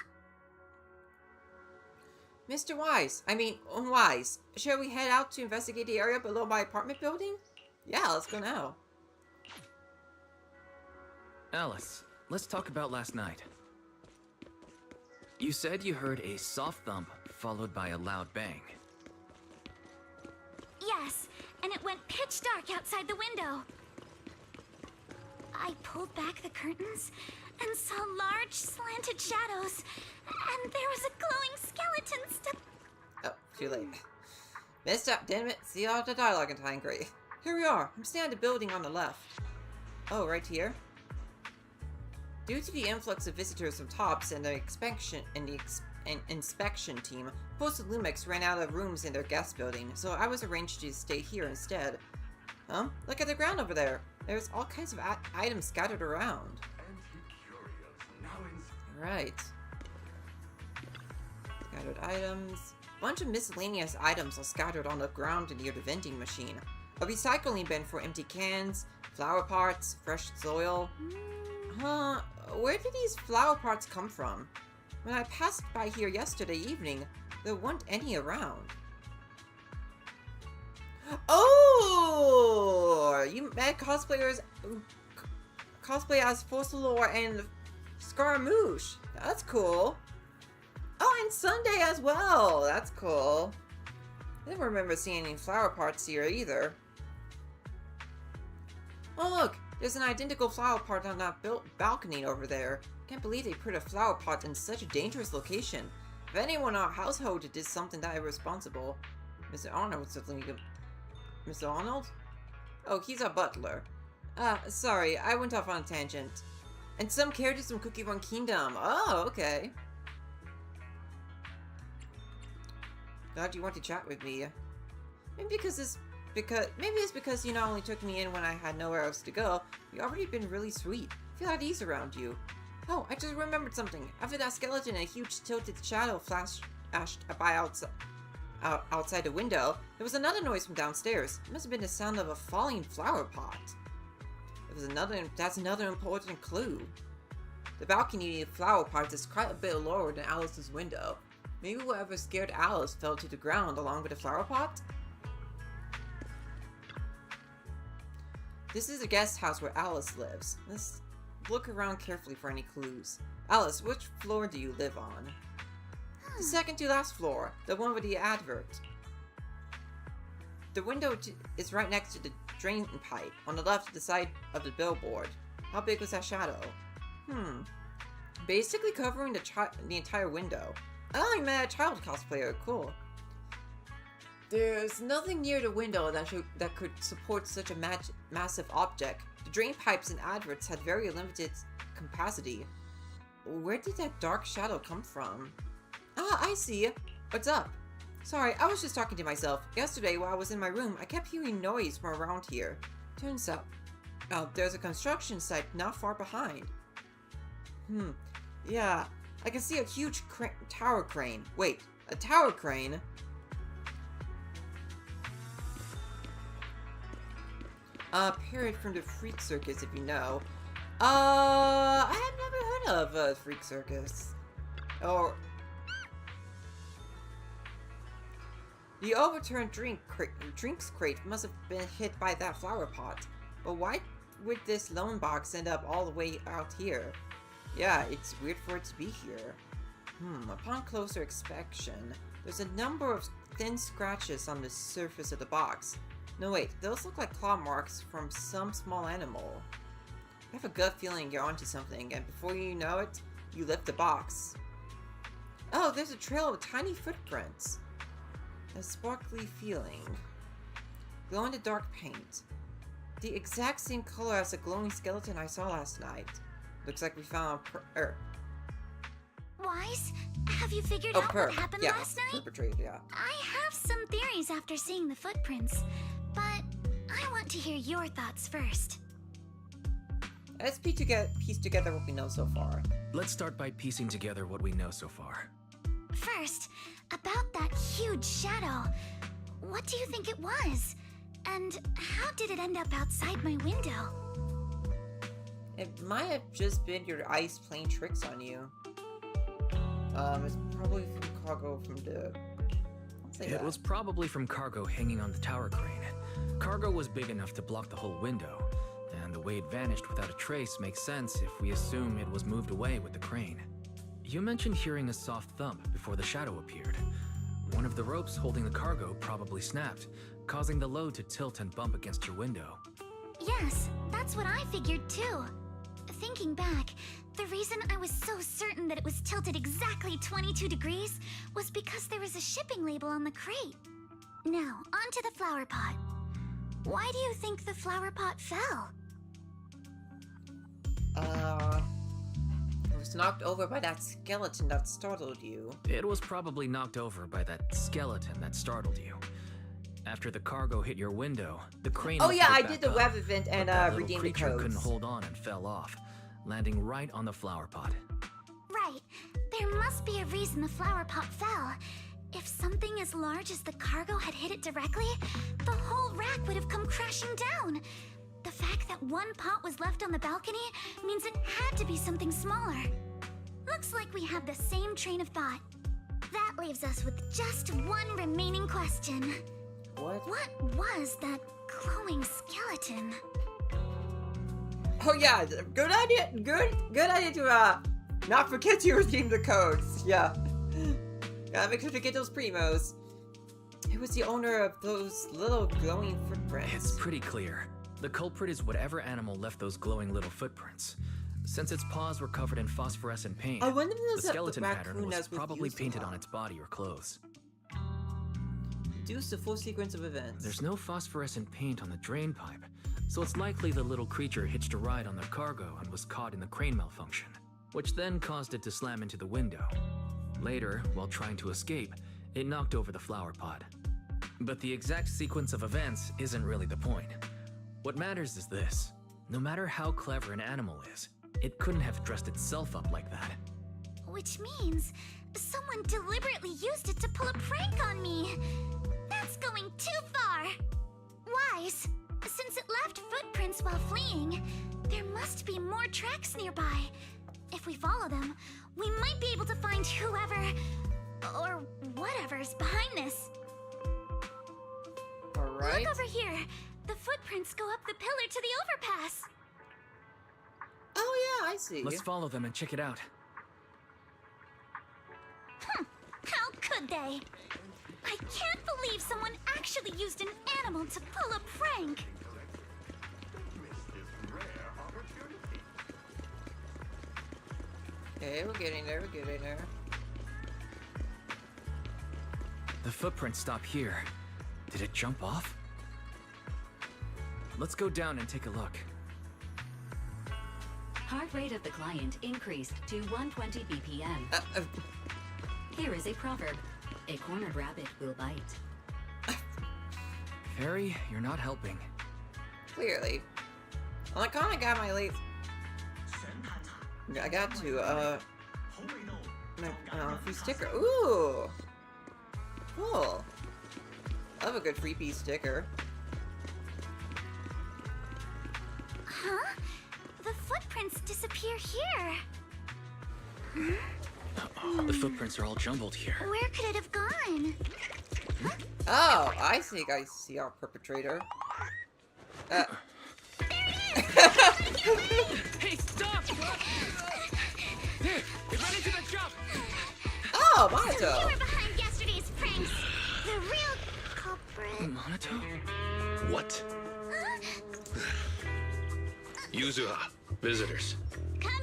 Mr. Wise, shall we head out to investigate the area below my apartment building? Yeah, let's go now. Alice, let's talk about last night. You said you heard a soft thump followed by a loud bang. Yes, and it went pitch dark outside the window. I pulled back the curtains and saw large slanted shadows, and there was a glowing skeleton Oh, too late. Messed up, damn it. See all the dialogue in time, great. Here we are. I'm standing at the building on the left. Oh, right here? Due to the influx of visitors from TOPS and the inspection team, Postal Lumix ran out of rooms in their guest building, so I was arranged to stay here instead. Huh? Look at the ground over there. There's all kinds of items scattered around. Right. Scattered items. Bunch of miscellaneous items are scattered on the ground near the vending machine. A recycling bin for empty cans, flower pots, fresh soil. Huh, where did these flower pots come from? When I passed by here yesterday evening, there weren't any around. Oh! You met cosplayers cosplay as Fossilor and Scaramouche. That's cool. Oh, and Sunday as well. That's cool. I didn't remember seeing any flower pots here either. Oh look, there's an identical flower pot on that balcony over there. Can't believe they put a flower pot in such a dangerous location. If anyone in our household did something that irresponsible, Mr. Arnold would certainly go. Mr. Arnold? Oh, he's our butler. Sorry, I went off on a tangent. And some characters from Cookie Run Kingdom. Oh, okay. Glad you want to chat with me. Maybe it's because you not only took me in when I had nowhere else to go, you've already been really sweet. I feel at ease around you. Oh, I just remembered something. After that skeleton, a huge tilted shadow flashed by outside the window. There was another noise from downstairs. It must have been the sound of a falling flower pot. That's another important clue. The balcony flower pot is quite a bit lower than Alice's window. Maybe whatever scared Alice fell to the ground along with the flower pot? This is the guest house where Alice lives. Let's look around carefully for any clues. Alice, which floor do you live on? The second to last floor, the one with the advert. The window is right next to the drain pipe, on the left side of the billboard. How big was that shadow? Basically covering the entire window. Oh, you met a child cosplayer, cool. There's nothing near the window that could support such a massive object. The drain pipes and adverts had very limited capacity. Where did that dark shadow come from? Ah, I see. What's up? Sorry, I was just talking to myself. Yesterday, while I was in my room, I kept hearing noise from around here. Turns out, there's a construction site not far behind. Yeah, I can see a huge tower crane. Wait, a tower crane? Parrot from the Freak Circus, if you know. I have never heard of a Freak Circus. Or the overturned drinks crate must have been hit by that flower pot. But why would this lone box end up all the way out here? Yeah, it's weird for it to be here. Upon closer inspection, there's a number of thin scratches on the surface of the box. No wait, those look like claw marks from some small animal. I have a gut feeling you're onto something, and before you know it, you lift the box. Oh, there's a trail of tiny footprints. A sparkly feeling. Glow-in-the-dark paint. The exact same color as the glowing skeleton I saw last night. Looks like we found Wise, have you figured out what happened last night? Perpetrated, yeah. I have some theories after seeing the footprints, but I want to hear your thoughts first. Let's piece together what we know so far. Let's start by piecing together what we know so far. First, about that huge shadow. What do you think it was? And how did it end up outside my window? It might have just been your eyes playing tricks on you. It's probably from cargo from the... It was probably from cargo hanging on the tower crane. Cargo was big enough to block the whole window, and the way it vanished without a trace makes sense if we assume it was moved away with the crane. You mentioned hearing a soft thump before the shadow appeared. One of the ropes holding the cargo probably snapped, causing the load to tilt and bump against your window. Yes, that's what I figured too. Thinking back, the reason I was so certain that it was tilted exactly 22 degrees was because there was a shipping label on the crate. Now, onto the flower pot. Why do you think the flower pot fell? It was knocked over by that skeleton that startled you. It was probably knocked over by that skeleton that startled you. After the cargo hit your window, the crane... Oh yeah, I back did the up, web event and but redeemed the creature codes. couldn't hold on and fell off, landing right on the flower pot. Right. There must be a reason the flower pot fell. If something as large as the cargo had hit it directly, the whole rack would have come crashing down. The fact that one pot was left on the balcony means it had to be something smaller. Looks like we have the same train of thought. That leaves us with just one remaining question. What was that glowing skeleton? Oh yeah, good idea. Good idea to not forget to redeem the codes. Yeah, gotta make sure to get those primos. It was the owner of those little glowing footprints. It's pretty clear. The culprit is whatever animal left those glowing little footprints. Since its paws were covered in phosphorescent paint, I wonder if the skeleton pattern raccoon was has probably refused to painted hop. on its body or clothes. Deduce the full sequence of events. There's no phosphorescent paint on the drain pipe, so it's likely the little creature hitched a ride on the cargo and was caught in the crane malfunction, which then caused it to slam into the window. Later, while trying to escape, it knocked over the flower pot. But the exact sequence of events isn't really the point. What matters is this. No matter how clever an animal is, it couldn't have dressed itself up like that. Which means someone deliberately used it to pull a prank on me. That's going too far. Wise, since it left footprints while fleeing, there must be more tracks nearby. If we follow them, we might be able to find whoever or whatever's behind this. Alright. Look over here. The footprints go up the pillar to the overpass. Oh yeah, I see. Let's follow them and check it out. How could they? I can't believe someone actually used an animal to pull a prank. Okay, we're getting there, we're getting there. The footprints stop here. Did it jump off? Let's go down and take a look. Heart rate of the client increased to 120 BPM. Here is a proverb. A cornered rabbit will bite. Fairy, you're not helping. Clearly. Well, I kinda got my late... I got to, free sticker. Ooh! Cool. Love a good freebie sticker. Huh? The footprints footprints disappear here. The footprints are all jumbled here. Where could it have gone? Oh, I think I see our perpetrator. Hey, stop! Here, get ready to the jump! Oh, You Monato! were behind yesterday's pranks. The real culprit. Monato? What? Yuzuha, visitors. Coming.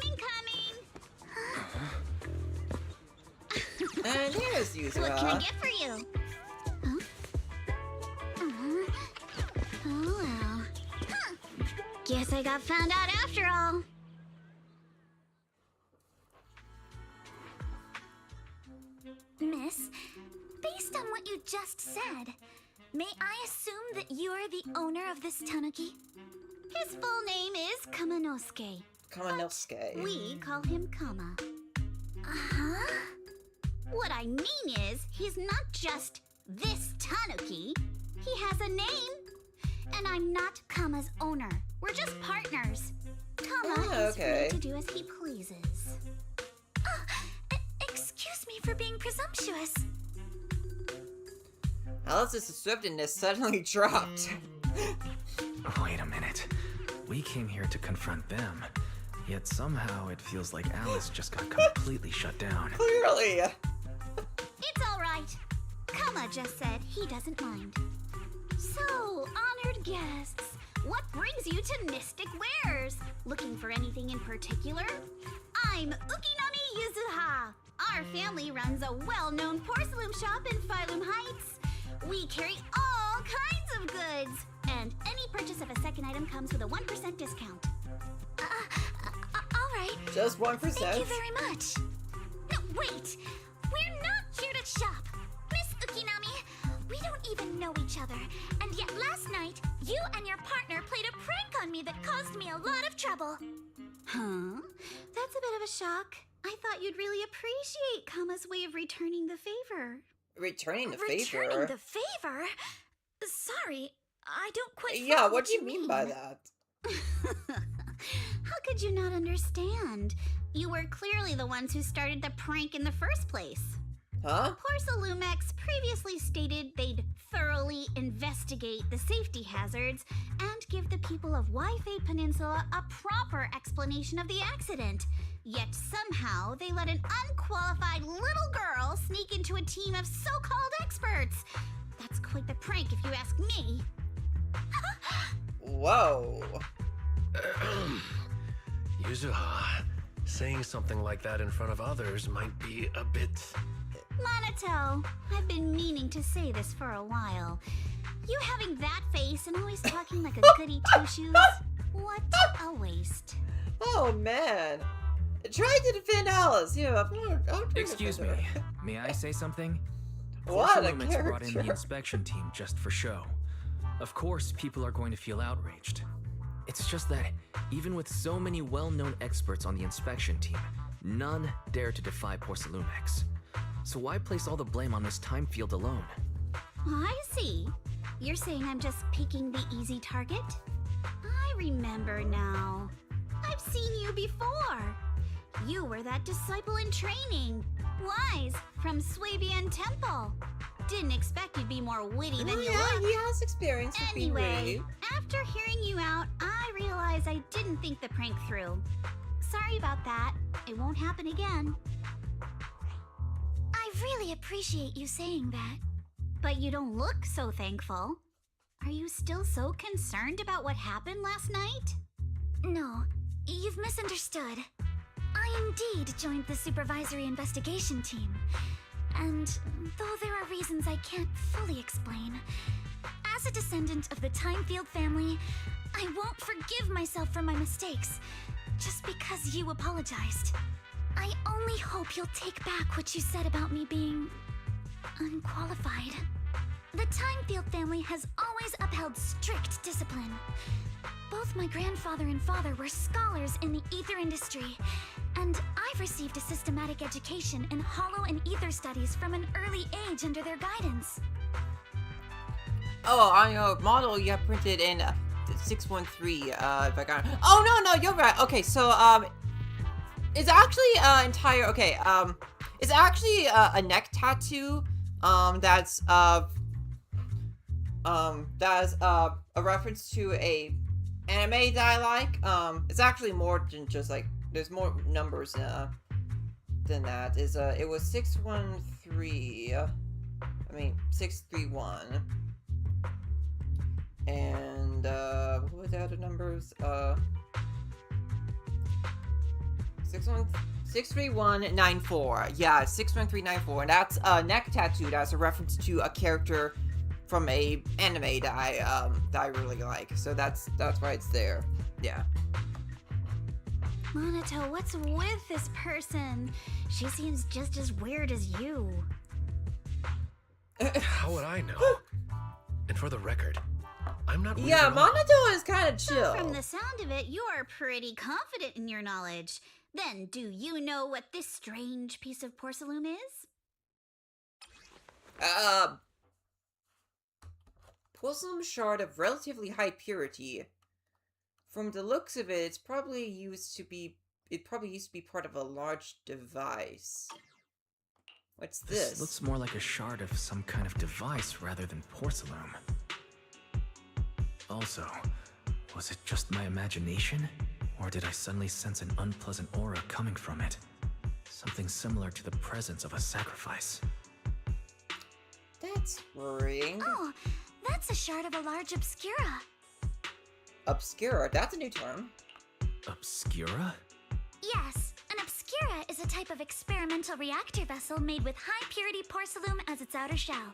And here's What can I Yuzuha. get for you? Huh? Oh well. Huh. Guess I got found out after all. Miss, based on what you just said, may I assume that you are the owner of this tanuki? His full name is Kamanosuke. Kamanosuke. We call him Kama. Uh-huh. What I mean is, he's not just this tanuki. He has a name. And I'm not Kama's owner. We're just partners. Kama Oh, is okay. free to do as he pleases. Excuse me for being presumptuous. Alice's swiftness suddenly dropped. Wait a minute. We came here to confront them, yet somehow it feels like Alice just got completely shut down. Clearly. It's all right. Kama just said he doesn't mind. So, honored guests, what brings you to Mystic Wares? Looking for anything in particular? I'm Ukinami Yuzuha. Our family runs a well-known porcelain shop in Phylum Heights. We carry all kinds of goods, and any purchase of a second item comes with a 1% discount. All right. Just 1%. Thank you very much. No, wait! We're not here to shop! Miss Ukinami, we don't even know each other, and yet last night, you and your partner played a prank on me that caused me a lot of trouble. Huh? That's a bit of a shock. I thought you'd really appreciate Kama's way of returning the favor. Returning the favor? Returning the favor? Sorry, I don't quite Yeah, follow what do you mean by that? How could you not understand? You were clearly the ones who started the prank in the first place. Huh? Porcelumex previously stated they'd thoroughly investigate the safety hazards and give the people of Waifei Peninsula a proper explanation of the accident. Yet somehow they let an unqualified little girl sneak into a team of so-called experts. That's quite the prank if you ask me. Whoa. Yuzuha, saying something like that in front of others might be a bit... Monato, I've been meaning to say this for a while. You having that face and always talking like a goody two-shoes? What a waste. Oh, man. Try to defend Alice. Yeah, I'm trying to Excuse me. defend her. May I say something? What a Porcelumix brought in the character. inspection team just for show. Of course, people are going to feel outraged. It's just that, even with so many well-known experts on the inspection team, none dare to defy Porcelumix. So why place all the blame on this time field alone? I see. You're saying I'm just picking the easy target? I remember now. I've seen you before. You were that disciple in training. Wise, from Swabian Temple. Didn't expect you'd be more witty than Oh, you yeah, look. he has experience with being Anyway, witty. after hearing you out, I realized I didn't think the prank through. Sorry about that. It won't happen again. I really appreciate you saying that. But you don't look so thankful. Are you still so concerned about what happened last night? No, you've misunderstood. I indeed joined the supervisory investigation team. And though there are reasons I can't fully explain, as a descendant of the Timefield family, I won't forgive myself for my mistakes just because you apologized. I only hope you'll take back what you said about me being unqualified. The Timefield family has always upheld strict discipline. Both my grandfather and father were scholars in the ether industry, and I've received a systematic education in hollow and ether studies from an early age under their guidance. Oh, on your model you have printed in 613. If I got. Oh no, you're right. Okay, so it's actually entire. Okay, it's actually a neck tattoo. That's a reference to a anime that I like. It's actually more than just like there's more numbers than that. It was 613. I mean 631. And what were the other numbers? 63194. Yeah, 61394. And that's a neck tattoo. That's a reference to a character from a anime that I really like. So that's why it's there. Yeah. Monato, what's with this person? She seems just as weird as you. How would I know? And for the record, I'm not weird Yeah, at all. Monato is kind of chill. From the sound of it, you are pretty confident in your knowledge. Then, do you know what this strange piece of porcelain is? Porcelain shard of relatively high purity. From the looks of it, it probably used to be part of a large device. What's this? This looks more like a shard of some kind of device rather than porcelain. Also, was it just my imagination? Or did I suddenly sense an unpleasant aura coming from it? Something similar to the presence of a sacrifice. That's worrying. Oh, that's a shard of a large obscura. Obscura, that's a new term. Obscura? Yes, an obscura is a type of experimental reactor vessel made with high-purity porcelain as its outer shell.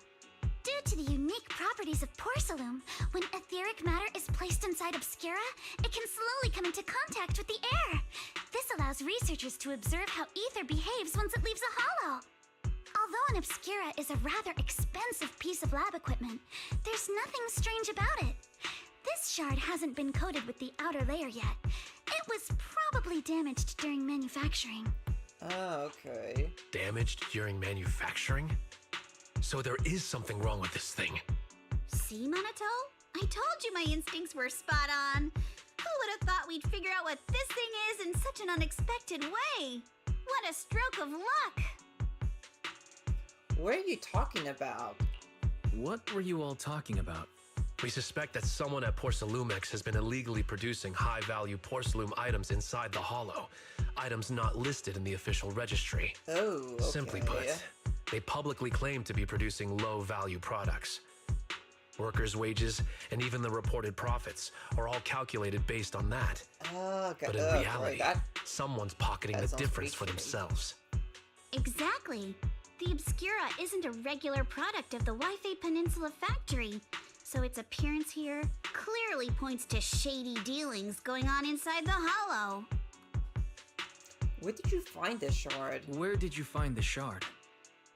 Due to the unique properties of porcelain, when etheric matter is placed inside obscura, it can slowly come into contact with the air. This allows researchers to observe how ether behaves once it leaves a hollow. Although an obscura is a rather expensive piece of lab equipment, there's nothing strange about it. This shard hasn't been coated with the outer layer yet. It was probably damaged during manufacturing. Oh, okay. Damaged during manufacturing? So there is something wrong with this thing. See, Monato? I told you my instincts were spot on. Who would have thought we'd figure out what this thing is in such an unexpected way? What a stroke of luck! What are you talking about? What were you all talking about? We suspect that someone at Porcelumex has been illegally producing high-value porcelain items inside the hollow. Items not listed in the official registry. Oh, okay. Simply put, they publicly claim to be producing low-value products. Workers' wages and even the reported profits are all calculated based on that. Okay. But in reality, someone's pocketing the difference for themselves. Exactly. The Obscura isn't a regular product of the Wi-Fi Peninsula factory, so its appearance here clearly points to shady dealings going on inside the hollow. Where did you find this shard? Where did you find the shard?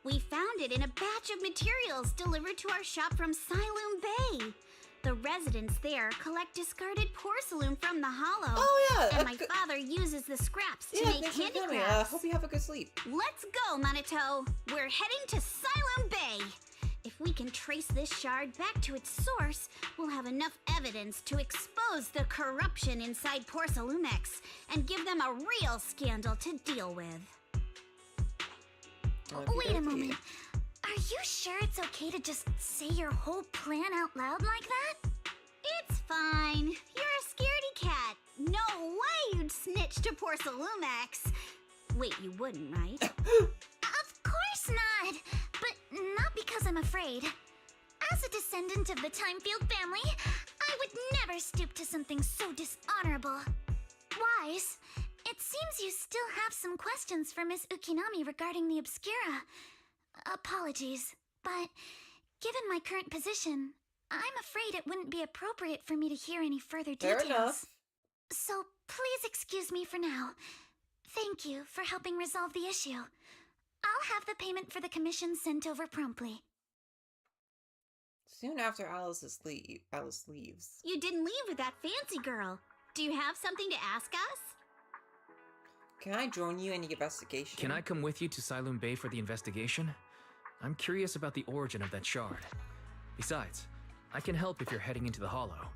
We found it in a batch of materials delivered to our shop from Siloon Bay. The residents there collect discarded porcelain from the hollow. Oh yeah, and my father uses the scraps to make thanks for coming. handicrafts. Hope you have a good sleep. Let's go, Monato. We're heading to Siloon Bay. If we can trace this shard back to its source, we'll have enough evidence to expose the corruption inside Porcelumex and give them a real scandal to deal with. Wait a moment. Are you sure it's okay to just say your whole plan out loud like that? It's fine. You're a scaredy cat. No way you'd snitch to Porcelumex. Wait, you wouldn't, right? Of course not. But not because I'm afraid. As a descendant of the Timefield family, I would never stoop to something so dishonorable. Wise, it seems you still have some questions for Miss Ukinami regarding the Obscura. Apologies, but given my current position, I'm afraid it wouldn't be appropriate for me to hear any further details. Fair enough. So please excuse me for now. Thank you for helping resolve the issue. I'll have the payment for the commission sent over promptly. Soon after Alice leaves. You didn't leave with that fancy girl. Do you have something to ask us? Can I join you in the investigation? Can I come with you to Siloon Bay for the investigation? I'm curious about the origin of that shard. Besides, I can help if you're heading into the hollow.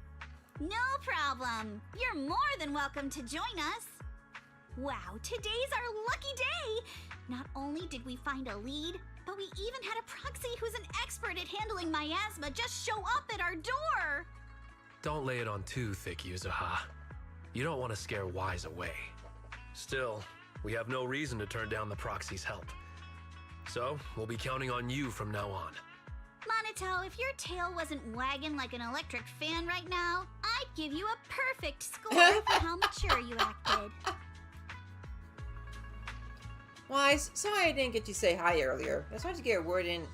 No problem. You're more than welcome to join us. Wow, today's our lucky day! Not only did we find a lead, but we even had a proxy who's an expert at handling miasma just show up at our door! Don't lay it on too thick, Yuzuha. You don't want to scare Wise away. Still, we have no reason to turn down the proxy's help. So, we'll be counting on you from now on. Monito, if your tail wasn't wagging like an electric fan right now, I'd give you a perfect score for how mature you acted. Wise, sorry I didn't get you to say hi earlier. It's hard to get a word in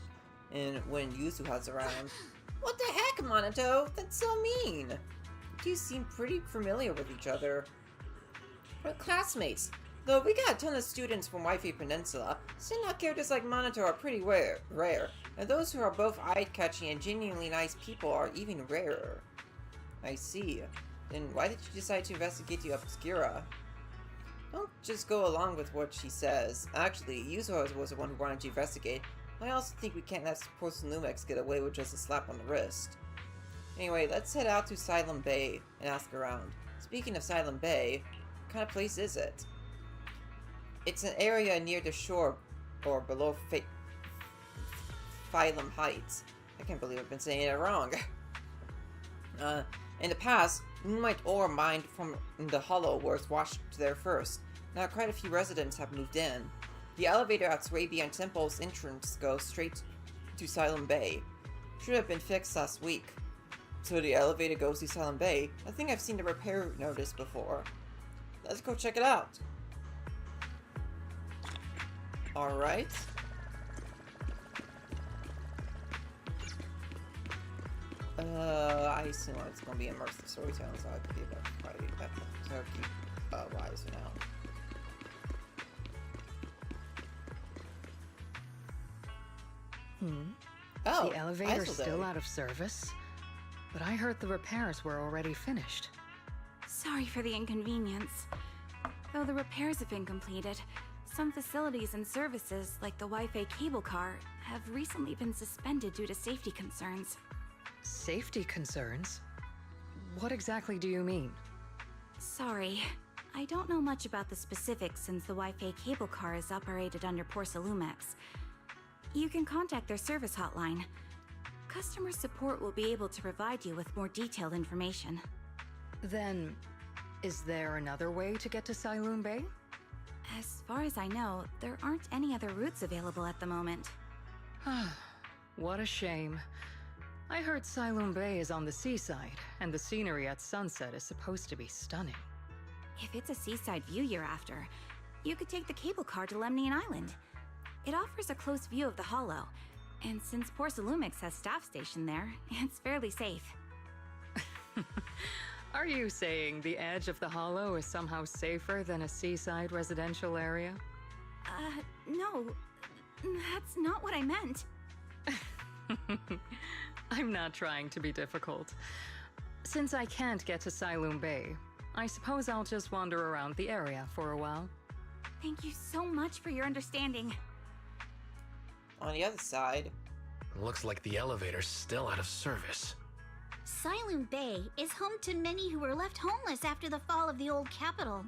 when Yuzuha's around. What the heck, Monito? That's so mean. You seem pretty familiar with each other. We're classmates. Though we got a ton of students from Wi-Fi Peninsula, standout characters like Monito are pretty rare. And those who are both eye-catching and genuinely nice people are even rarer. I see. Then why did you decide to investigate the Obscura? Don't just go along with what she says. Actually, Yuzuha was the one who wanted to investigate. I also think we can't let Porcelain Lumex get away with just a slap on the wrist. Anyway, let's head out to Silent Bay and ask around. Speaking of Silent Bay, what kind of place is it? It's an area near the shore, or below Phylum Heights. I can't believe I've been saying it wrong. In the past, moonlight ore mined from the hollow was washed there first. Now quite a few residents have moved in. The elevator at Swabian Temple's entrance goes straight to Silent Bay. Should have been fixed last week. So the elevator goes to Silent Bay. I think I've seen the repair notice before. Let's go check it out. Alright. I assume it's gonna be immersive storytelling, so I could be about Friday. So keep Wise for now. Oh, the elevator's still out of service? But I heard the repairs were already finished. Sorry for the inconvenience. Though the repairs have been completed, some facilities and services, like the Wi-Fi cable car, have recently been suspended due to safety concerns. Safety concerns? What exactly do you mean? Sorry. I don't know much about the specifics since the Wi-Fi cable car is operated under Porcelain Lumex. You can contact their service hotline. Customer support will be able to provide you with more detailed information. Then, is there another way to get to Silent Bay? As far as I know, there aren't any other routes available at the moment. What a shame. I heard Silent Bay is on the seaside, and the scenery at sunset is supposed to be stunning. If it's a seaside view you're after, you could take the cable car to Lemnian Island. It offers a close view of the hollow, and since Porcelain Lumex has staff stationed there, it's fairly safe. Are you saying the edge of the hollow is somehow safer than a seaside residential area? No. That's not what I meant. I'm not trying to be difficult. Since I can't get to Silent Bay, I suppose I'll just wander around the area for a while. Thank you so much for your understanding. On the other side... Looks like the elevator's still out of service. Silent Bay is home to many who were left homeless after the fall of the old capital.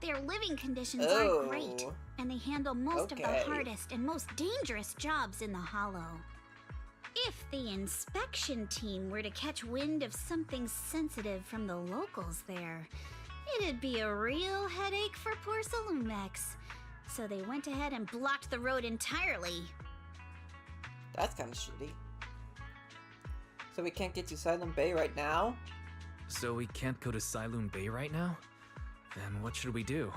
Their living conditions aren't great, and they handle most of the hardest and most dangerous jobs in the hollow. If the inspection team were to catch wind of something sensitive from the locals there, it'd be a real headache for Porcelain Lumex. So they went ahead and blocked the road entirely. That's kind of shitty. So we can't get to Silent Bay right now? So we can't go to Silent Bay right now? Then what should we do?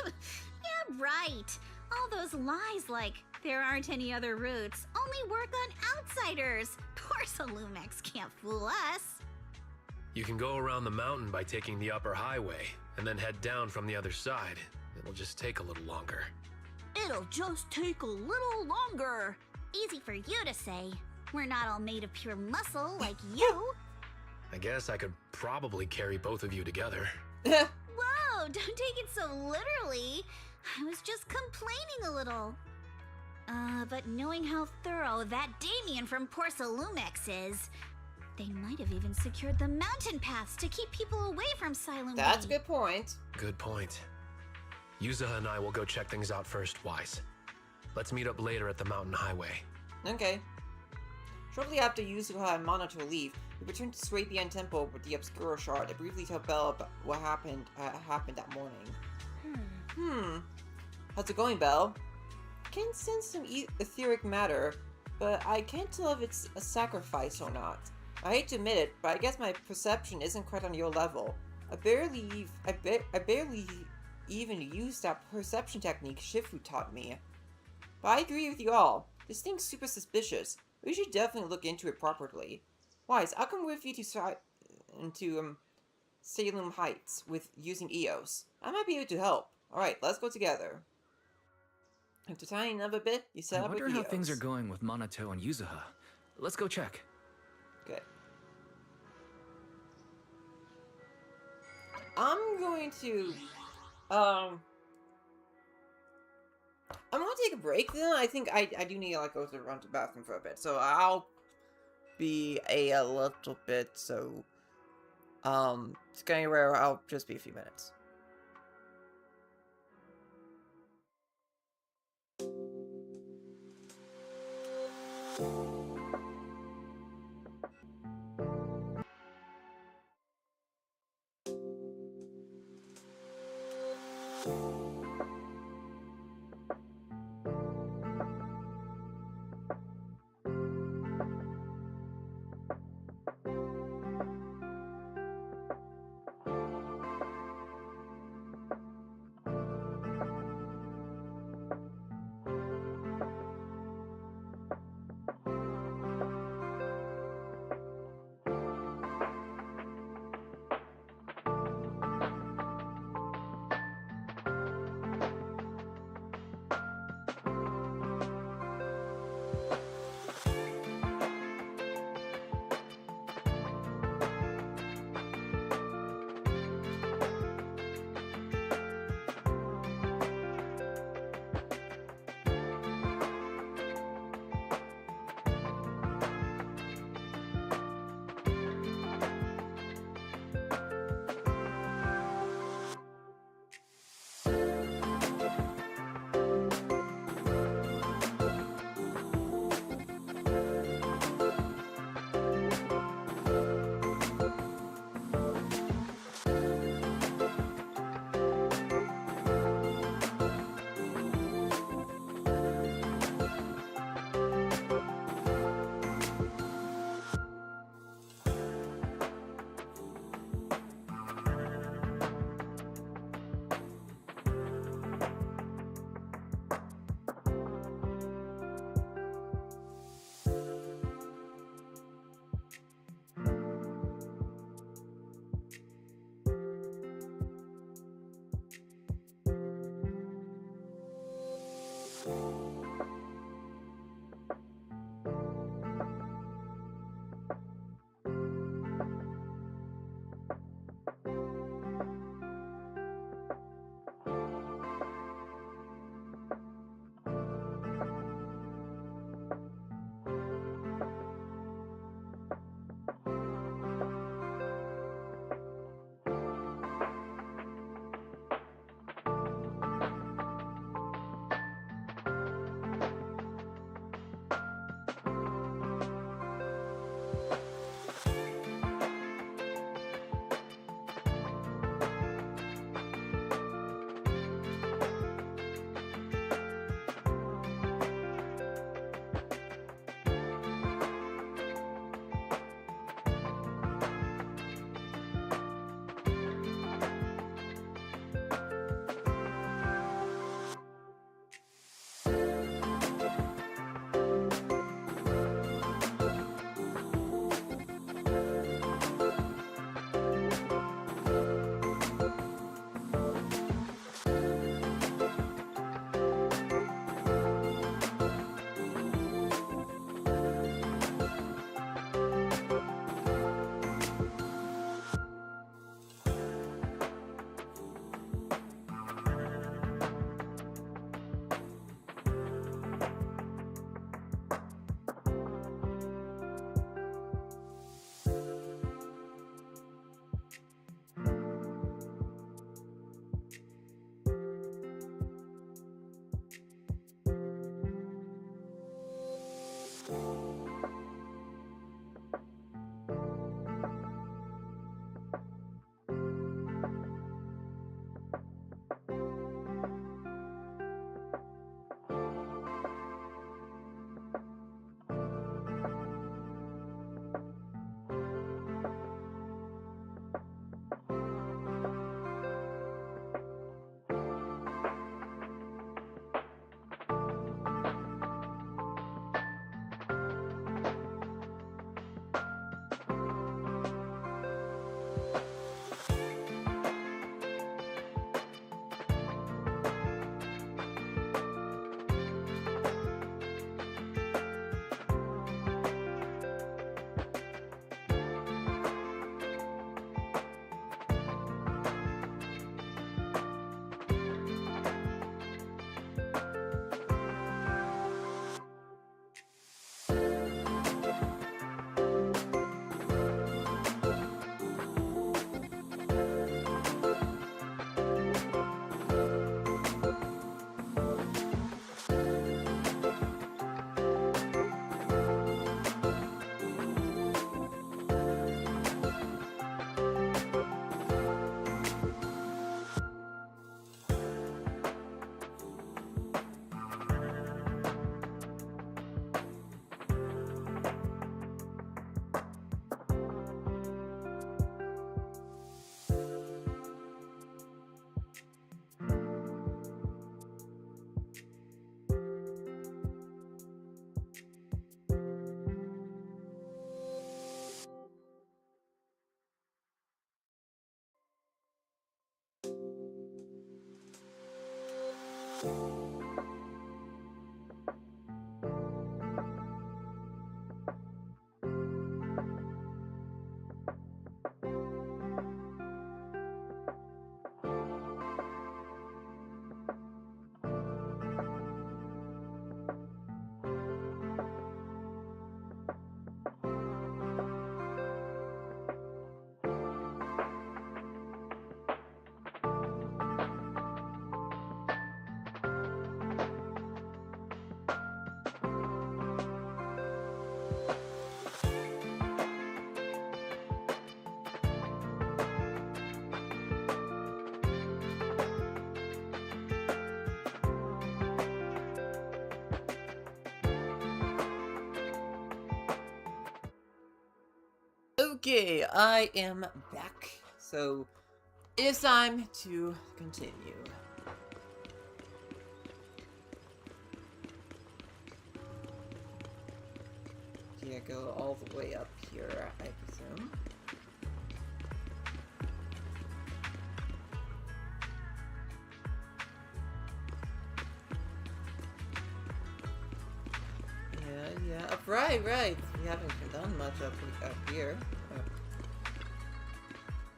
Yeah, right. All those lies like, there aren't any other routes, only work on outsiders. Porcelain Lumex can't fool us. You can go around the mountain by taking the upper highway, and then head down from the other side. It'll just take a little longer. It'll just take a little longer. Easy for you to say. We're not all made of pure muscle like you. I guess I could probably carry both of you together. Whoa, don't take it so literally. I was just complaining a little. But knowing how thorough that Damien from Porcelain Lumex is, They might have even secured the mountain paths to keep people away from Silent That's a Way. good point. Good point. Yuzaha and I will go check things out first, Wise. Let's meet up later at the mountain highway. Okay. Shortly after Yuzuha and Minato leave, we return to Swabian Temple with the Obscura Shard and briefly tell Belle about what happened that morning. How's it going, Belle? I can sense some etheric matter, but I can't tell if it's a sacrifice or not. I hate to admit it, but I guess my perception isn't quite on your level. I barely even used that perception technique Shifu taught me. But I agree with you all. This thing's super suspicious. We should definitely look into it properly. Wise, I'll come with you to Salem Heights with using EOS. I might be able to help. Alright, let's go together. After tying up a bit, you set up with I wonder how EOS. things are going with Minato and Yuzuha. Let's go check. Okay. I'm going to I'm gonna take a break then. I think I do need to like go to run to the bathroom for a bit. So I'll be a little bit so it's going where I'll just be a few minutes. Okay, I am back. So, it is time to continue. Okay, I go all the way up here, I presume. Yeah. Right. We haven't done much up here.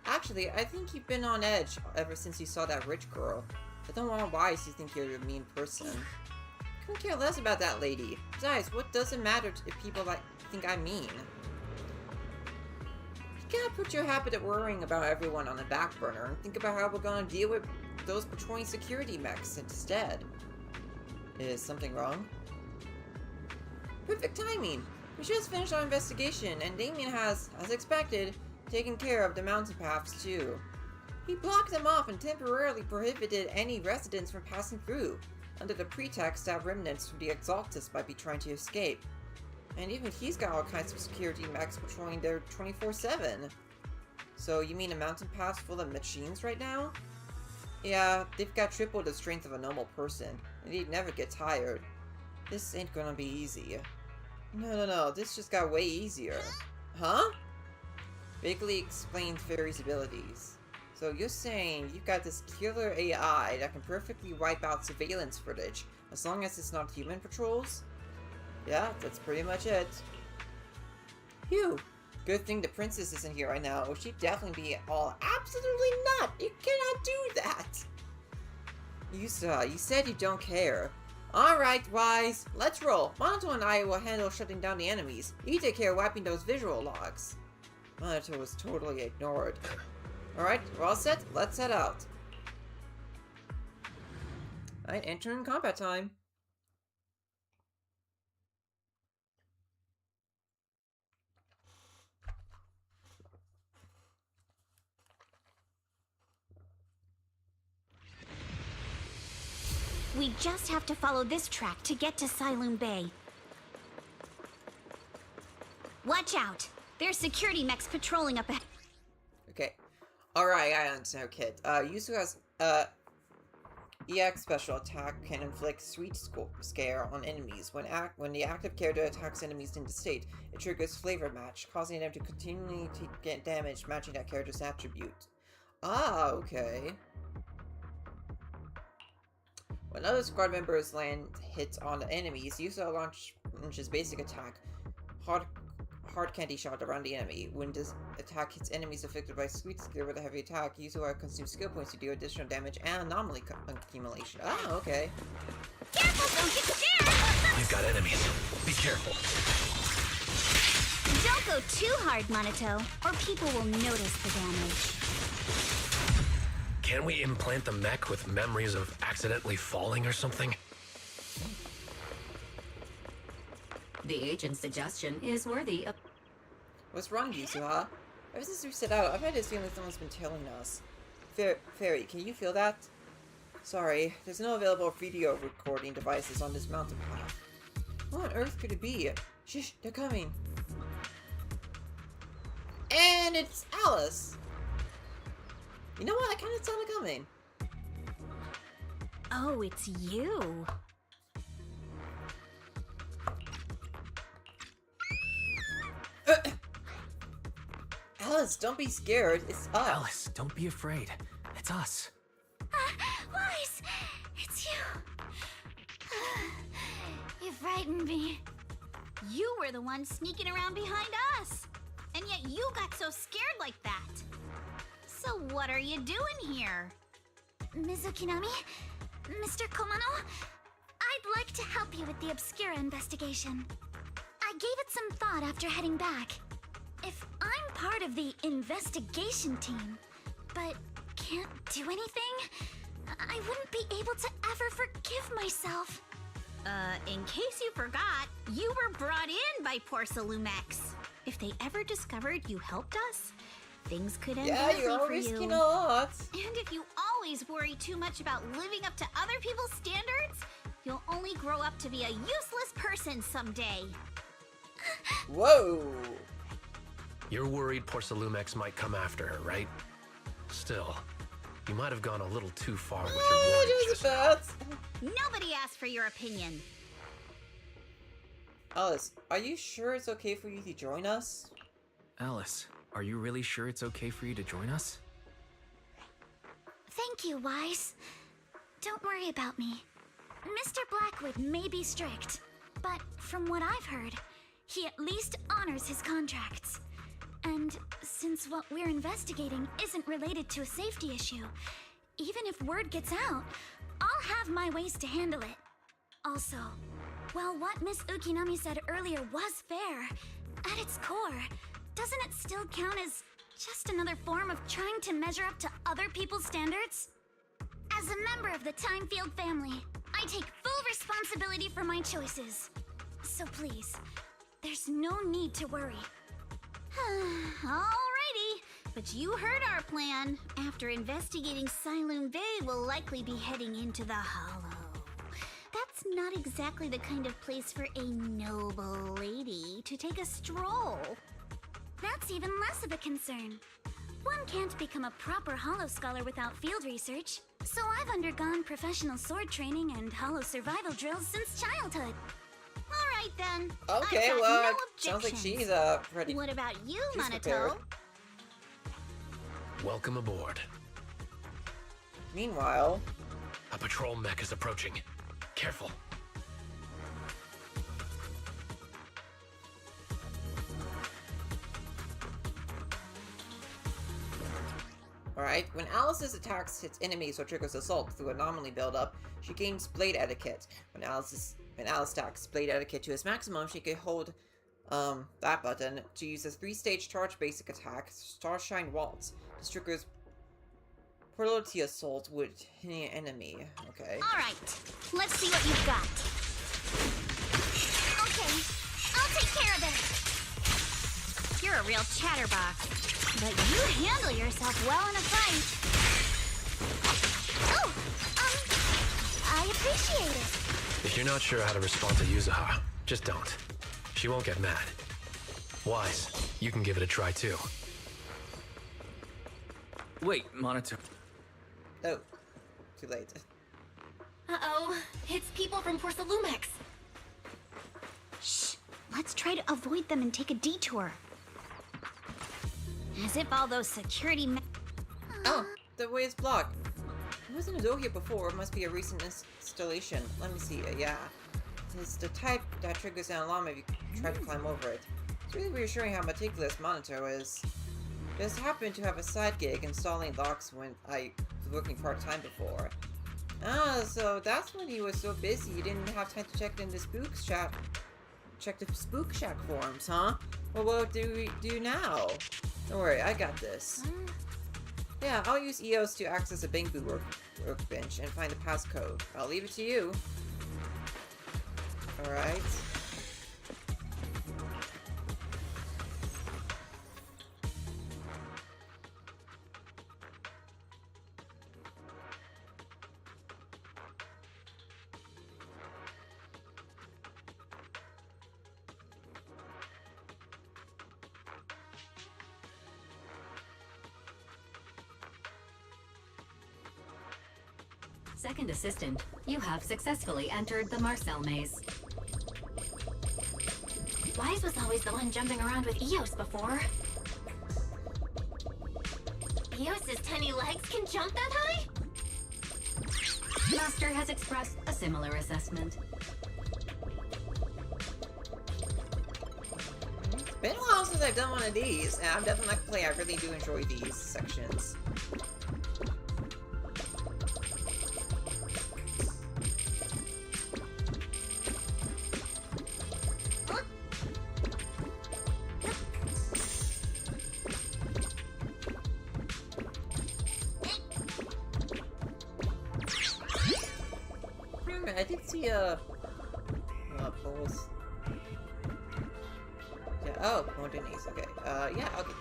Actually, I think you've been on edge ever since you saw that rich girl. I don't know why you think you're a mean person. I couldn't care less about that lady. Besides, what does it matter if people think I'm mean? You gotta put your habit of worrying about everyone on the back burner and think about how we're gonna deal with those patrolling security mechs instead. Is something wrong? Perfect timing! We just finished our investigation, and Damien has, as expected, taken care of the mountain paths too. He blocked them off and temporarily prohibited any residents from passing through, under the pretext that remnants from the Exaltus might be trying to escape. And even he's got all kinds of security mechs patrolling there 24/7. So you mean a mountain pass full of machines right now? Yeah, they've got triple the strength of a normal person, and they'd never get tired. This ain't gonna be easy. No, this just got way easier. Huh? Vaguely explains Fairy's abilities. So you're saying you've got this killer AI that can perfectly wipe out surveillance footage, as long as it's not human patrols? Yeah, that's pretty much it. Phew. Good thing the princess isn't here right now, or she'd definitely be all absolutely not! You cannot do that! You said you don't care. Alright, Wise, let's roll. Monato and I will handle shutting down the enemies. You take care of wiping those visual logs. Monato was totally ignored. Alright, we're all set. Let's head out. Alright, entering combat time. We just have to follow this track to get to Siloon Bay. Watch out! There's security mechs patrolling up ahead. Okay. Alright, I understand, kid. Yuzu has, EX special attack can inflict sweet scare on enemies. When the active character attacks enemies in the state, it triggers flavor match, causing them to continually get damage matching that character's attribute. Ah, okay. When other squad members land hits on the enemies, Yuzu launches basic attack, hard candy shot around the enemy. When this attack hits enemies affected by sweet scare with a heavy attack, Yuzu consumes skill points to deal additional damage and anomaly accumulation. Ah, okay. Careful, don't get scared! You've got enemies. Be careful. Don't go too hard, Monato, or people will notice the damage. Can we implant the mech with memories of accidentally falling or something? The agent's suggestion is worthy of... What's wrong, Yuzu, huh? Ever since we set out, I've had this feeling someone's been tailing us. Fairy, can you feel that? Sorry, there's no available video recording devices on this mountain path. What on earth could it be? Shh, they're coming. And it's Alice! You know what? I kind of saw it coming. Oh, it's you. Alice, don't be scared. It's us. Alice, don't be afraid. It's us. Wise! It's you! You frightened me. You were the one sneaking around behind us. And yet you got so scared like that. So what are you doing here? Ms. Ukinami? Mr. Komano? I'd like to help you with the Obscura investigation. I gave it some thought after heading back. If I'm part of the investigation team, but can't do anything, I wouldn't be able to ever forgive myself. In case you forgot, you were brought in by Porcelumex. If they ever discovered you helped us, things could end badly you're for you. risking a lot. And if you always worry too much about living up to other people's standards, you'll only grow up to be a useless person someday. Whoa. You're worried Porcelumex might come after her, right? Still, you might have gone a little too far with your warning just now. Nobody asked for your opinion. Alice, are you sure it's okay for you to join us? Alice, are you really sure it's okay for you to join us? Thank you, Wise. Don't worry about me. Mr. Blackwood may be strict, but from what I've heard, he at least honors his contracts. And since what we're investigating isn't related to a safety issue, even if word gets out, I'll have my ways to handle it. Also, while what Miss Ukinami said earlier was fair, at its core, doesn't it still count as just another form of trying to measure up to other people's standards? As a member of the Timefield family, I take full responsibility for my choices. So please, there's no need to worry. Alrighty, but you heard our plan. After investigating Siloon Bay, we'll likely be heading into the Hollow. That's not exactly the kind of place for a noble lady to take a stroll. That's even less of a concern. One can't become a proper Hollow scholar without field research, so I've undergone professional sword training and Hollow survival drills since childhood. Alright then. Okay, I've got well, no sounds like objections. she's pretty. What about you, she's Monato? prepared. Welcome aboard. Meanwhile, A patrol mech is approaching. Careful. alright, when Alice's attacks hits enemies or triggers assault through anomaly buildup, she gains blade etiquette. When Alice attacks blade etiquette to its maximum, she can hold that button to use a 3-stage charge basic attack, Starshine Waltz. This triggers Portality Assault with any enemy. Okay. Alright, let's see what you've got. Okay, I'll take care of it. You're a real chatterbox, but you handle yourself well in a fight. Oh, I appreciate it. If you're not sure how to respond to Yuzuha, just don't. She won't get mad. Wise, you can give it a try too. Wait, Monato. Oh, too late. Uh-oh, it's people from Porcelumex. Shh, let's try to avoid them and take a detour. As if all those security Oh, the way is blocked. It wasn't a door here before. It must be a recent installation. Let me see. Yeah. It's the type that triggers an alarm if you try to climb over it. It's really reassuring how meticulous Monato is. Just happened to have a side gig installing locks when I was working part-time before. Ah, so that's when he was so busy you didn't have time to check in the Spook Shack. Check the Spook Shack forums, huh? Well, what do we do now? Don't worry, I got this. Yeah, I'll use EOS to access the Bangbu workbench and find the passcode. I'll leave it to you. Alright. Second assistant, you have successfully entered the Marcel maze. Wise was always the one jumping around with Eos before. Eos's tiny legs can jump that high? Master has expressed a similar assessment. It's been a while since I've done one of these, and I'm definitely not gonna play. I really do enjoy these sections. I did see polls. Yeah, oh, more Denise, okay. Yeah, okay.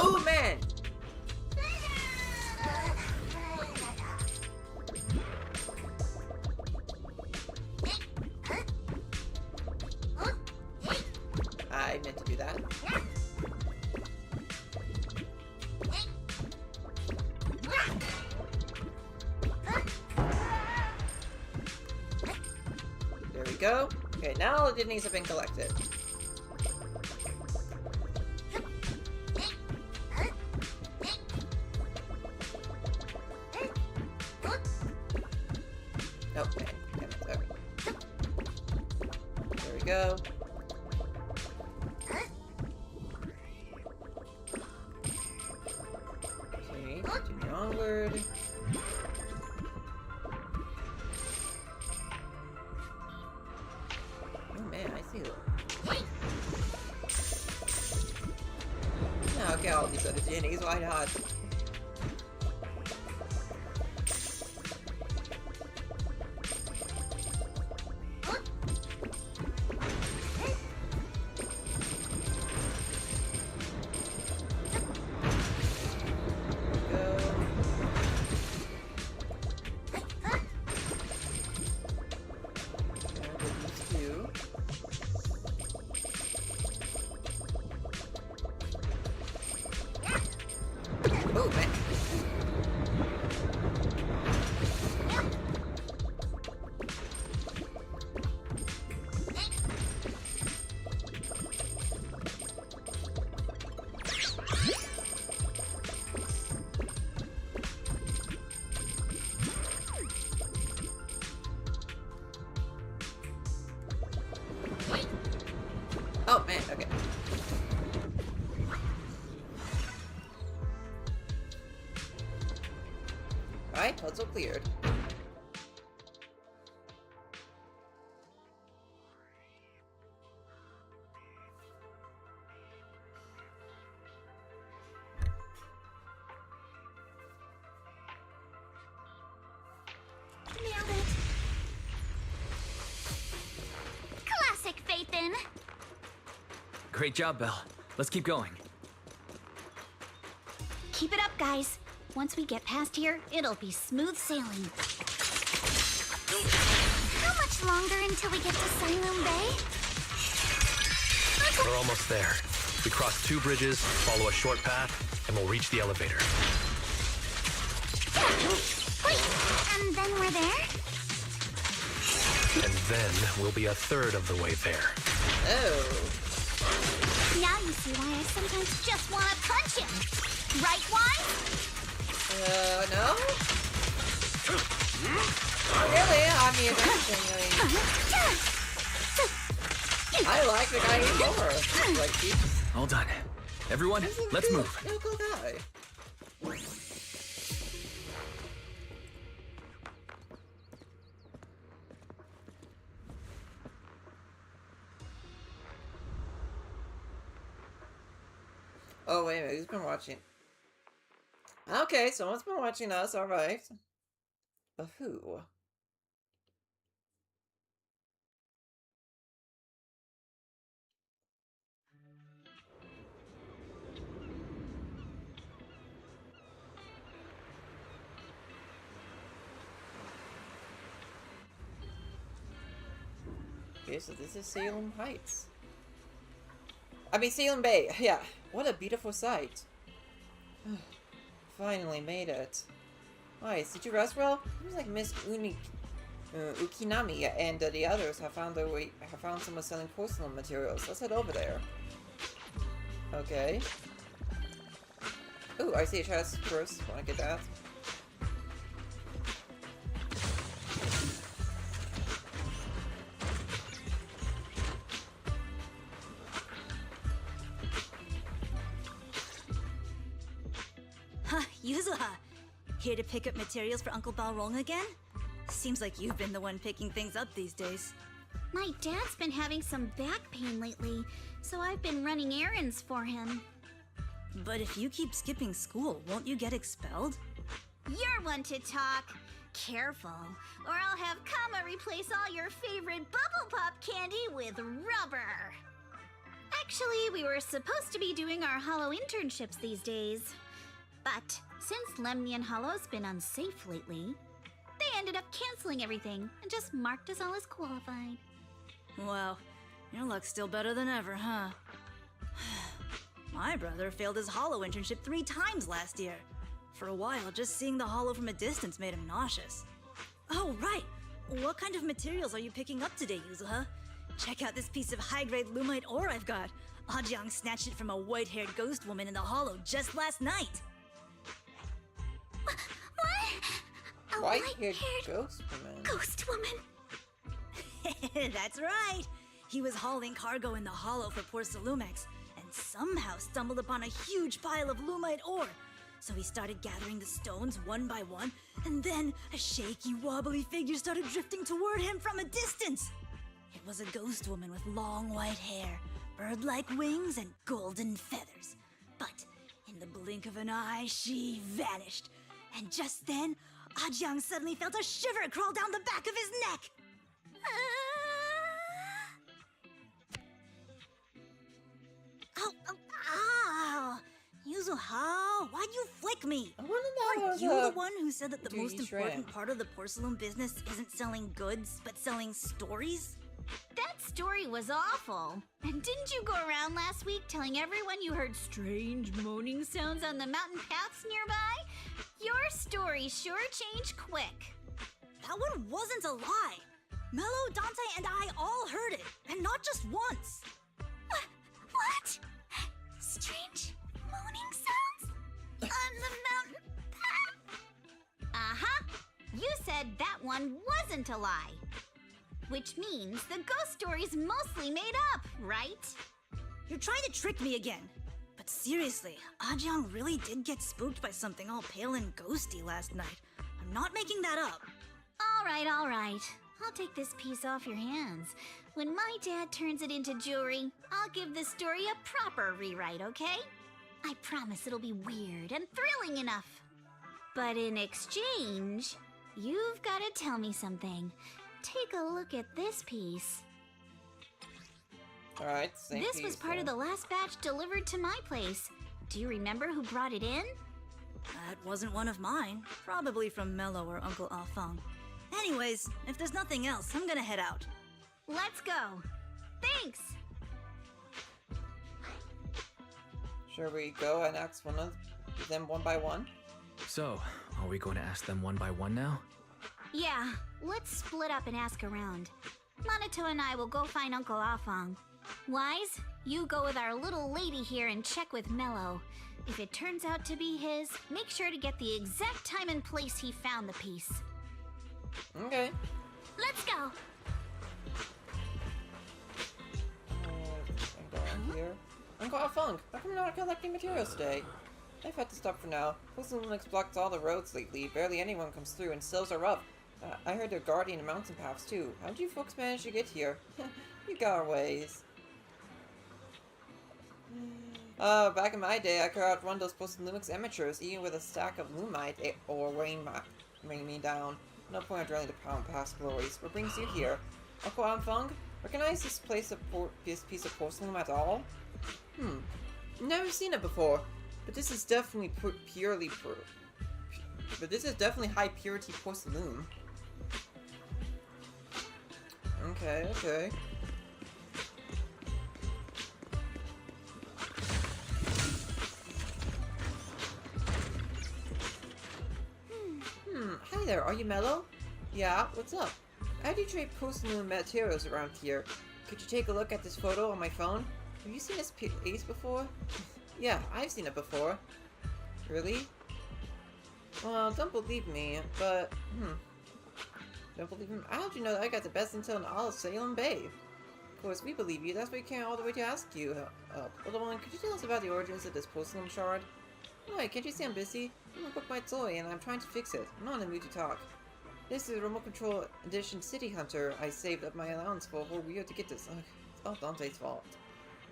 Oh man! I meant to do that. There we go. Okay, now all the kidneys have been collected. Okay. There we go. Okay, continue onward. Oh man, I see. Now I'll get all these other genies, why not? Oh, man. Oh, man, okay. Alright, puzzle cleared. Nailed it. Classic, Phaethon. Great job, Belle. Let's keep going. Keep it up, guys. Once we get past here, it'll be smooth sailing. How much longer until we get to Silum Bay? We're almost there. We cross 2 bridges, follow a short path, and we'll reach the elevator. Wait, and then we're there? And then we'll be a third of the way there. Oh. Now you see why I sometimes just want to punch him. Right, Wise? No? Not really, I mean, I like the guy even more. Like, he's... All done. Everyone, let's move. He's a cool guy. Oh, wait a minute, who's been watching? Okay, someone's been watching us, alright. But who? Okay, so this is Salem Heights. I mean, Salem Bay. Yeah, what a beautiful sight. Finally made it. Nice. Did you rest well? It was like Miss Ukinami and the others have found their way. Have found someone selling porcelain materials. Let's head over there. Okay. Ooh, I see a chest first. Wanna get that? Huh, Yuzuha. Here to pick up materials for Uncle Balrog again? Seems like you've been the one picking things up these days. My dad's been having some back pain lately, so I've been running errands for him. But if you keep skipping school, won't you get expelled? You're one to talk. Careful, or I'll have Kama replace all your favorite Bubble Pop candy with rubber. Actually, we were supposed to be doing our Hollow internships these days. But since Lemnian Hollow's been unsafe lately, they ended up canceling everything and just marked us all as qualified. Wow, your luck's still better than ever, huh? My brother failed his Hollow internship 3 times last year. For a while, just seeing the Hollow from a distance made him nauseous. Oh, right! What kind of materials are you picking up today, Yuzuha? Check out this piece of high-grade lumite ore I've got. Ajiang snatched it from a white-haired ghost woman in the Hollow just last night. What? A White-haired ghost woman? Ghost woman? That's right! He was hauling cargo in the Hollow for poor Salumex, and somehow stumbled upon a huge pile of lumite ore. So he started gathering the stones one by one, and then a shaky, wobbly figure started drifting toward him from a distance. It was a ghost woman with long white hair, bird-like wings, and golden feathers. But in the blink of an eye, she vanished. And just then, Ajiang suddenly felt a shiver crawl down the back of his neck. Ow! Yuzuha, why'd you flick me? I wanna know. Aren't you the one who said that the Duty most important shrimp. part of the porcelain business isn't selling goods, but selling stories? That story was awful. And didn't you go around last week telling everyone you heard strange moaning sounds on the mountain paths nearby? Your story sure changed quick. That one wasn't a lie. Mello, Dante, and I all heard it, and not just once. What? Strange moaning sounds? On the mountain path? Uh-huh. You said that one wasn't a lie. Which means the ghost story's mostly made up, right? You're trying to trick me again. But seriously, Ajiang really did get spooked by something all pale and ghosty last night. I'm not making that up. All right. I'll take this piece off your hands. When my dad turns it into jewelry, I'll give the story a proper rewrite, okay? I promise it'll be weird and thrilling enough. But in exchange, you've got to tell me something. Take a look at this piece. Alright, same This piece, was part of the last batch delivered to my place. Do you remember who brought it in? That wasn't one of mine. Probably from Mello or Uncle Afang. Anyways, if there's nothing else, I'm gonna head out. Let's go. Thanks. Shall we go and ask one of them one by one? So, are we going to ask them one by one now? Yeah, let's split up and ask around. Monato and I will go find Uncle Afang. Wise, you go with our little lady here and check with Mello. If it turns out to be his, make sure to get the exact time and place he found the piece. Okay. Let's go. Here. Uncle Afang, how come you're not collecting materials today? I've had to stop for now. Zenless blocked all the roads lately. Barely anyone comes through, and sales are up. I heard they're guarding the mountain paths too. How did you folks manage to get here? You got our ways. Back in my day, I could outrun those post-Lumix amateurs, even with a stack of lumite or weighing me down. No point of drilling the pound past glories. What brings you here? Uncle Afang, recognize this piece of porcelain at all? Never seen it before. But this is definitely high purity porcelain. Okay. there, are you Mellow? Yeah, what's up? I do trade porcelain materials around here. Could you take a look at this photo on my phone? Have you seen this piece before? Yeah, I've seen it before. Really? Well, don't believe me, but, don't believe him? How did you know that I got the best intel in all of Salem Bay? Of course, we believe you. That's why we came all the way to ask you. Little one, could you tell us about the origins of this porcelain shard? Why, can't you see I'm busy? I'm gonna book my toy, and I'm trying to fix it. I'm not in the mood to talk. This is a remote control edition City Hunter. I saved up my allowance for a whole year to get this. It's all Dante's fault.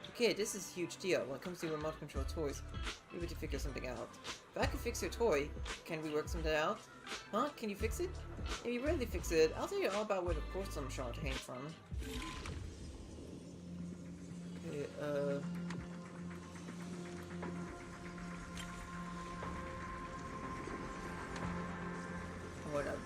Okay, this is a huge deal when it comes to remote control toys. We need to figure something out. If I can fix your toy, can we work something out? Huh? Can you fix it? If you really fix it, I'll tell you all about where the porcelain shard came from. Okay, hold up.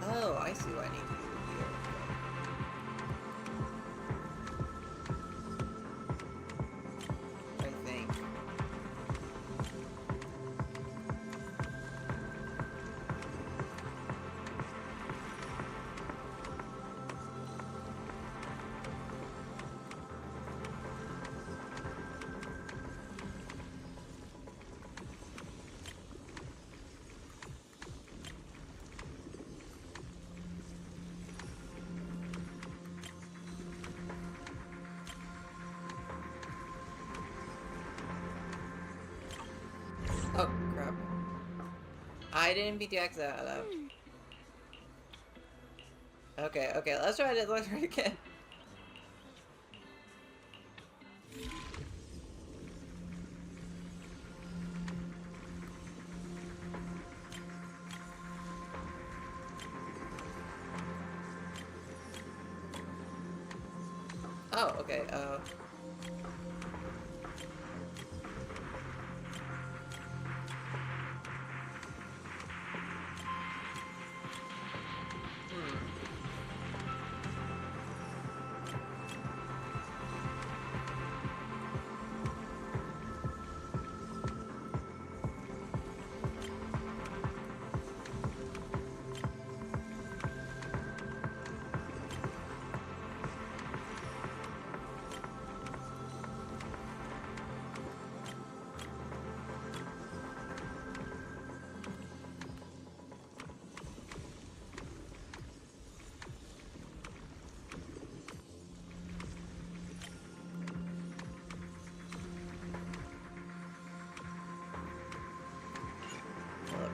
Oh, I see what I need to do here. Okay. I think. Oh, crap. I didn't beat the X out of that. Okay, okay, let's try it again. Oh, okay,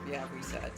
yeah, reset.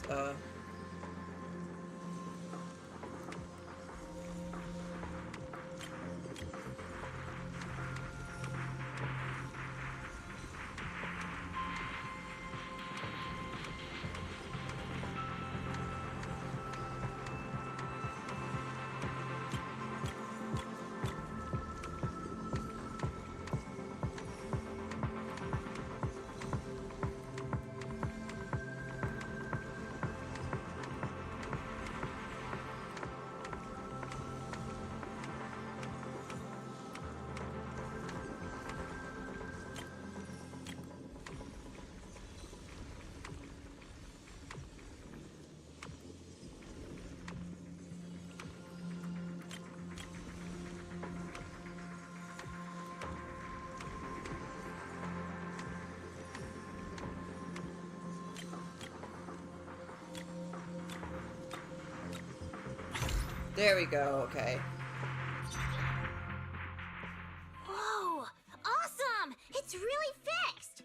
There we go, okay. Whoa! Awesome! It's really fixed!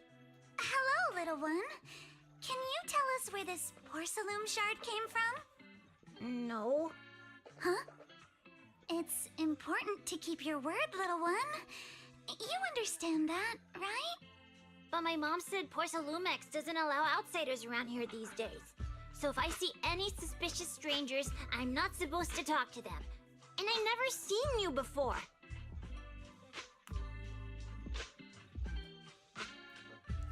Hello, little one. Can you tell us where this porcelain shard came from? No. Huh? It's important to keep your word, little one. You understand that, right? But my mom said Porcelumex doesn't allow outsiders around here these days. So if I see any suspicious strangers, I'm not supposed to talk to them. And I never seen you before.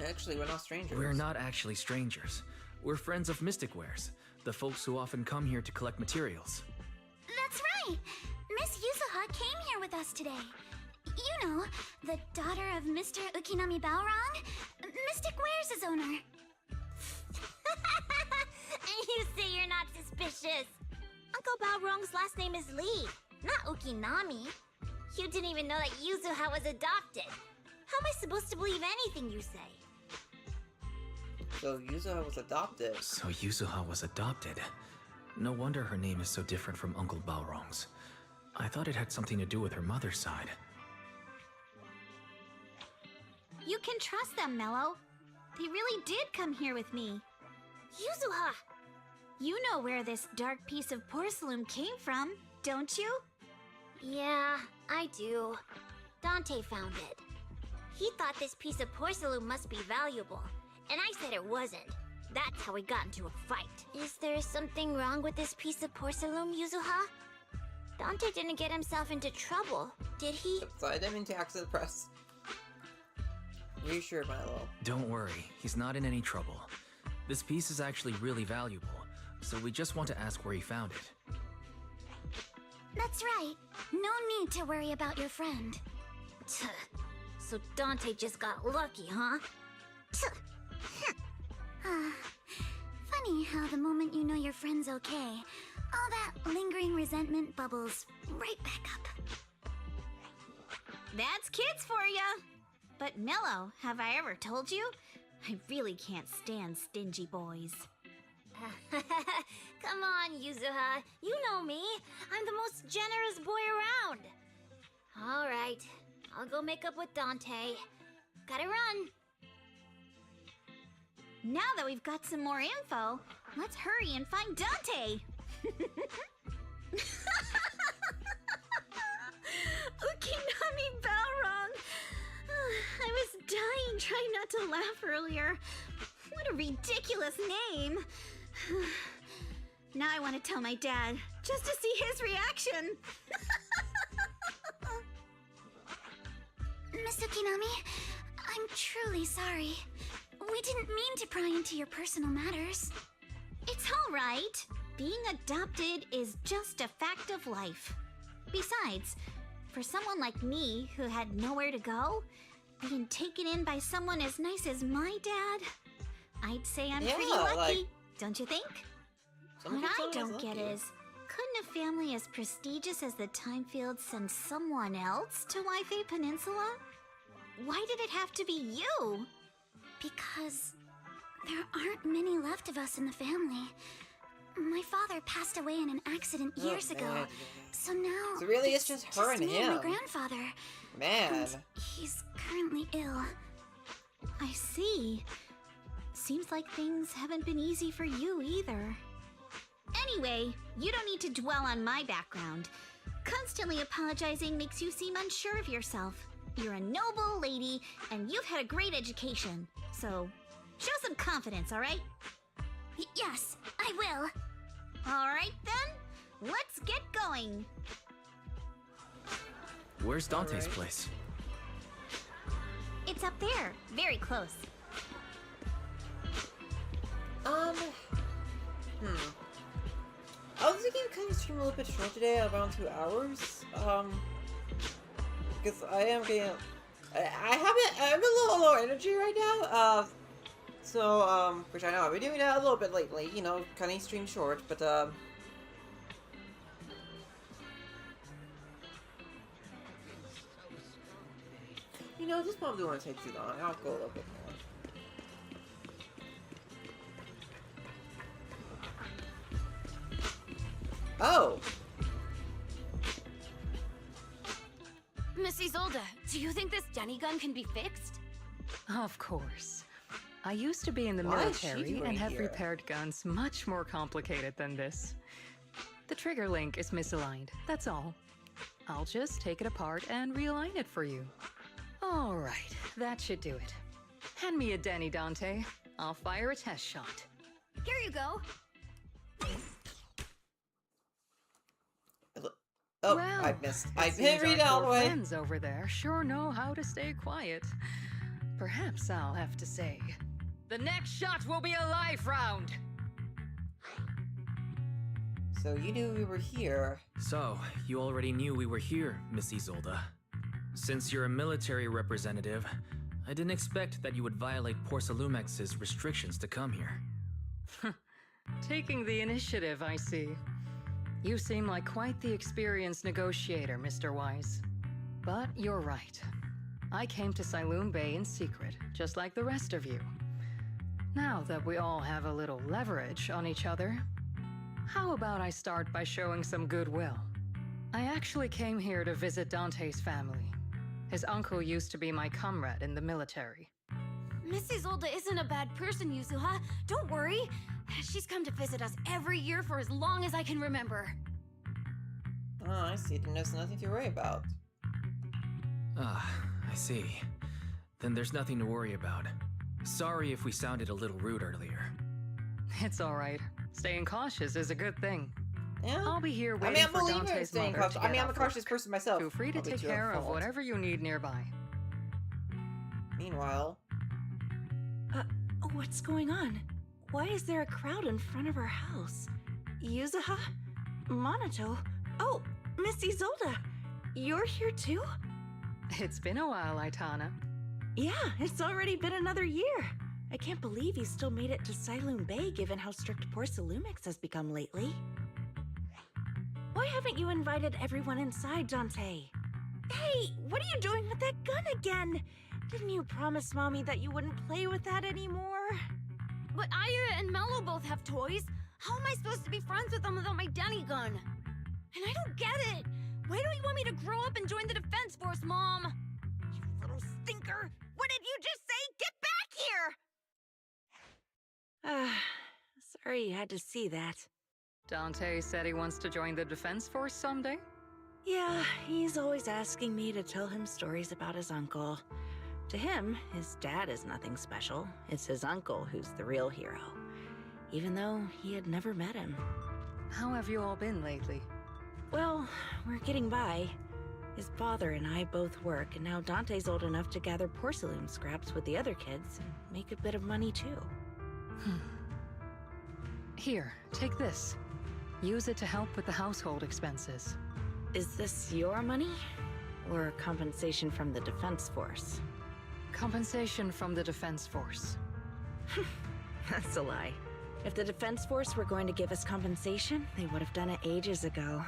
Actually, we're not strangers. We're not actually strangers. We're friends of Mystic Wares, the folks who often come here to collect materials. That's right! Miss Yuzuha came here with us today. You know, the daughter of Mr. Ukinami Balrog, Mystic Wares' owner. And you say you're not suspicious. Uncle Balrog's last name is Lee, not Ukinami. You didn't even know that Yuzuha was adopted. How am I supposed to believe anything you say? So Yuzuha was adopted. So Yuzuha was adopted. No wonder her name is so different from Uncle Balrog's. I thought it had something to do with her mother's side. You can trust them, Mello. They really did come here with me. Yuzuha! You know where this dark piece of porcelain came from, don't you? Yeah, I do. Dante found it. He thought this piece of porcelain must be valuable, and I said it wasn't. That's how we got into a fight. Is there something wrong with this piece of porcelain, Yuzuha? Dante didn't get himself into trouble, did he? So I didn't mean to access the press. Reassure Milo. Don't worry, he's not in any trouble. This piece is actually really valuable, so we just want to ask where he found it. That's right. No need to worry about your friend. So Dante just got lucky, huh? Funny how the moment you know your friend's okay, all that lingering resentment bubbles right back up. That's kids for ya! But Mello, have I ever told you? I really can't stand stingy boys. Come on, Yuzuha. You know me. I'm the most generous boy around. All right. I'll go make up with Dante. Gotta run. Now that we've got some more info, let's hurry and find Dante! Ukinami Balrog! I was dying trying not to laugh earlier. What a ridiculous name! Now I want to tell my dad, just to see his reaction! Miss Ukinami, I'm truly sorry. We didn't mean to pry into your personal matters. It's alright. Being adopted is just a fact of life. Besides, for someone like me who had nowhere to go, being taken in by someone as nice as my dad, I'd say I'm pretty lucky, like, don't you think? What I don't get is, couldn't a family as prestigious as the Timefields send someone else to Wi-Fi Peninsula? Why did it have to be you? Because there aren't many left of us in the family. My father passed away in an accident years ago, so now so really it's just her and me him. And my grandfather. Man. And he's currently ill. I see. Seems like things haven't been easy for you either. Anyway, you don't need to dwell on my background. Constantly apologizing makes you seem unsure of yourself. You're a noble lady, and you've had a great education. So, show some confidence, alright? Yes, I will. Alright then, let's get going. Where's Dante's place? It's up there, very close. I was thinking of kind of stream a little bit short today, around 2 hours. Because I am getting, I'm a little low energy right now. So, which I know I've been doing that a little bit lately, you know, cutting stream short, but, you know, this probably won't take too long. I'll go a little bit more. Oh! Miss Isolde, do you think this Denny gun can be fixed? Of course. I used to be in the Why is she military doing and have here? repaired guns much more complicated than this. The trigger link is misaligned, that's all. I'll just take it apart and realign it for you. All right, that should do it. Hand me a Denny, Dante. I'll fire a test shot. Here you go. Oh, well, I missed. it I seems didn't read it our all the poor way. friends over there sure know how to stay quiet. Perhaps I'll have to say, the next shot will be a live round. So you knew we were here. So, you already knew we were here, Miss Isolde. Since you're a military representative, I didn't expect that you would violate Porcelumex's restrictions to come here. Taking the initiative, I see. You seem like quite the experienced negotiator, Mr. Wise. But you're right. I came to Siloon Bay in secret, just like the rest of you. Now that we all have a little leverage on each other, how about I start by showing some goodwill? I actually came here to visit Dante's family. His uncle used to be my comrade in the military. Miss Isolde isn't a bad person, Yuzuha. Don't worry. She's come to visit us every year for as long as I can remember. Oh, I see. Then there's nothing to worry about. Ah, I see. Then there's nothing to worry about. Sorry if we sounded a little rude earlier. It's all right. Staying cautious is a good thing. Yeah. I'll be here waiting for Dante's mother to get I'm a off cautious work. person myself. Feel free to take care of whatever you need nearby. Meanwhile... What's going on? Why is there a crowd in front of our house? Yuzuha? Monato? Oh, Miss Isolde! You're here too? It's been a while, Aitana. Yeah, it's already been another year. I can't believe you still made it to Siloon Bay given how strict Porcelumix has become lately. Why haven't you invited everyone inside, Dante? Hey, what are you doing with that gun again? Didn't you promise Mommy that you wouldn't play with that anymore? But Aya and Mello both have toys. How am I supposed to be friends with them without my Denny gun? And I don't get it. Why don't you want me to grow up and join the Defense Force, Mom? You little stinker. What did you just say? Get back here! Sorry you had to see that. Dante said he wants to join the Defense Force someday? Yeah, he's always asking me to tell him stories about his uncle. To him, his dad is nothing special. It's his uncle who's the real hero, even though he had never met him. How have you all been lately? Well, we're getting by. His father and I both work, and now Dante's old enough to gather porcelain scraps with the other kids and make a bit of money too. Here, take this. Use it to help with the household expenses. Is this your money? Or compensation from the Defense Force? Compensation from the Defense Force. That's a lie. If the Defense Force were going to give us compensation, they would have done it ages ago.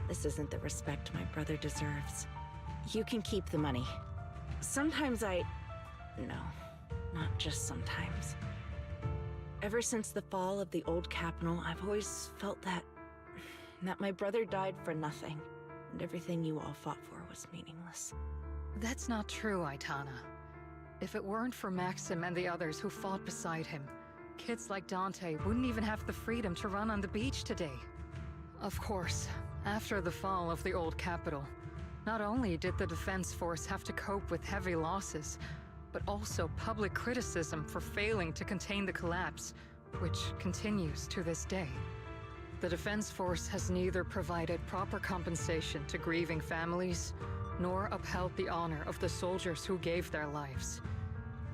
This isn't the respect my brother deserves. You can keep the money. Sometimes No, not just sometimes. Ever since the fall of the old capital, I've always felt that my brother died for nothing, and everything you all fought for was meaningless. That's not true, Aitana. If it weren't for Maxim and the others who fought beside him, kids like Dante wouldn't even have the freedom to run on the beach today. Of course, after the fall of the old capital, not only did the Defense Force have to cope with heavy losses, but also public criticism for failing to contain the collapse, which continues to this day. The Defense Force has neither provided proper compensation to grieving families, nor upheld the honor of the soldiers who gave their lives.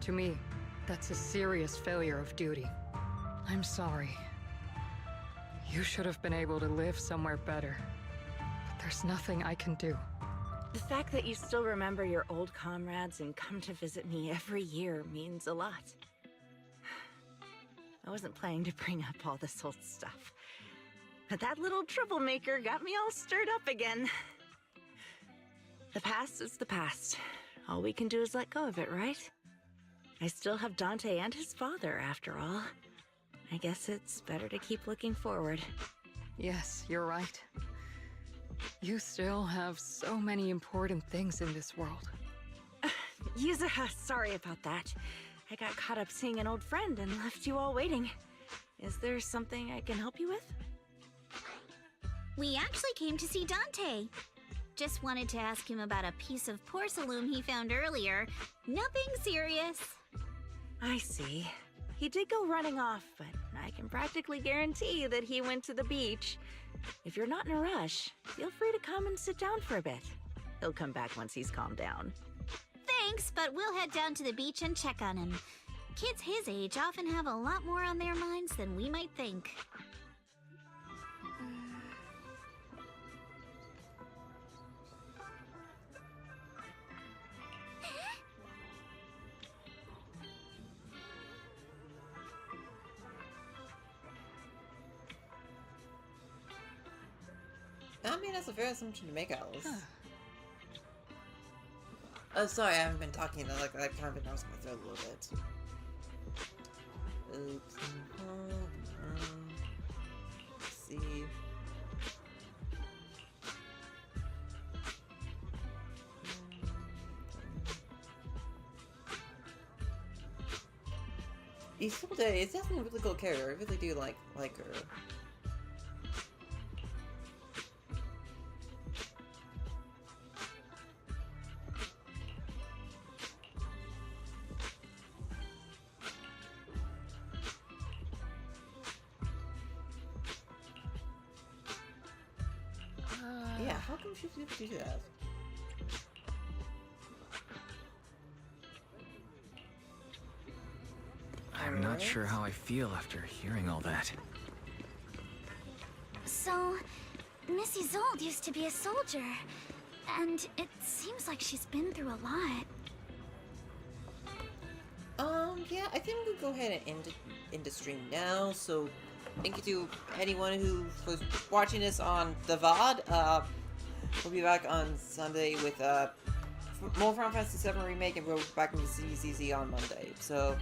To me, that's a serious failure of duty. I'm sorry. You should have been able to live somewhere better, but there's nothing I can do. The fact that you still remember your old comrades and come to visit me every year means a lot. I wasn't planning to bring up all this old stuff, but that little troublemaker got me all stirred up again. The past is the past. All we can do is let go of it, right? I still have Dante and his father, after all. I guess it's better to keep looking forward. Yes, you're right. You still have so many important things in this world. Yuzuha, sorry about that. I got caught up seeing an old friend and left you all waiting. Is there something I can help you with? We actually came to see Dante. Just wanted to ask him about a piece of porcelain he found earlier. Nothing serious. I see. He did go running off, but I can practically guarantee that he went to the beach. If you're not in a rush, feel free to come and sit down for a bit. He'll come back once he's calmed down. Thanks, but we'll head down to the beach and check on him. Kids his age often have a lot more on their minds than we might think. I mean, that's a fair assumption to make, Alice. Sorry, I haven't been talking. Like, I've kind of been losing my throat a little bit. Oops. Let's see. Isolde is definitely a really cool character. I really do like her. Yeah, how come she did that? I'm not sure how I feel after hearing all that. So, Missy Zold used to be a soldier, and it seems like she's been through a lot. Yeah, I think we'll go ahead and end the stream now, so thank you to anyone who was watching this on the VOD. We'll be back on Sunday with more Final Fantasy VII Remake, and we'll be back into CCZ on Monday. So,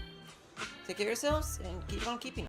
take care of yourselves, and keep on keeping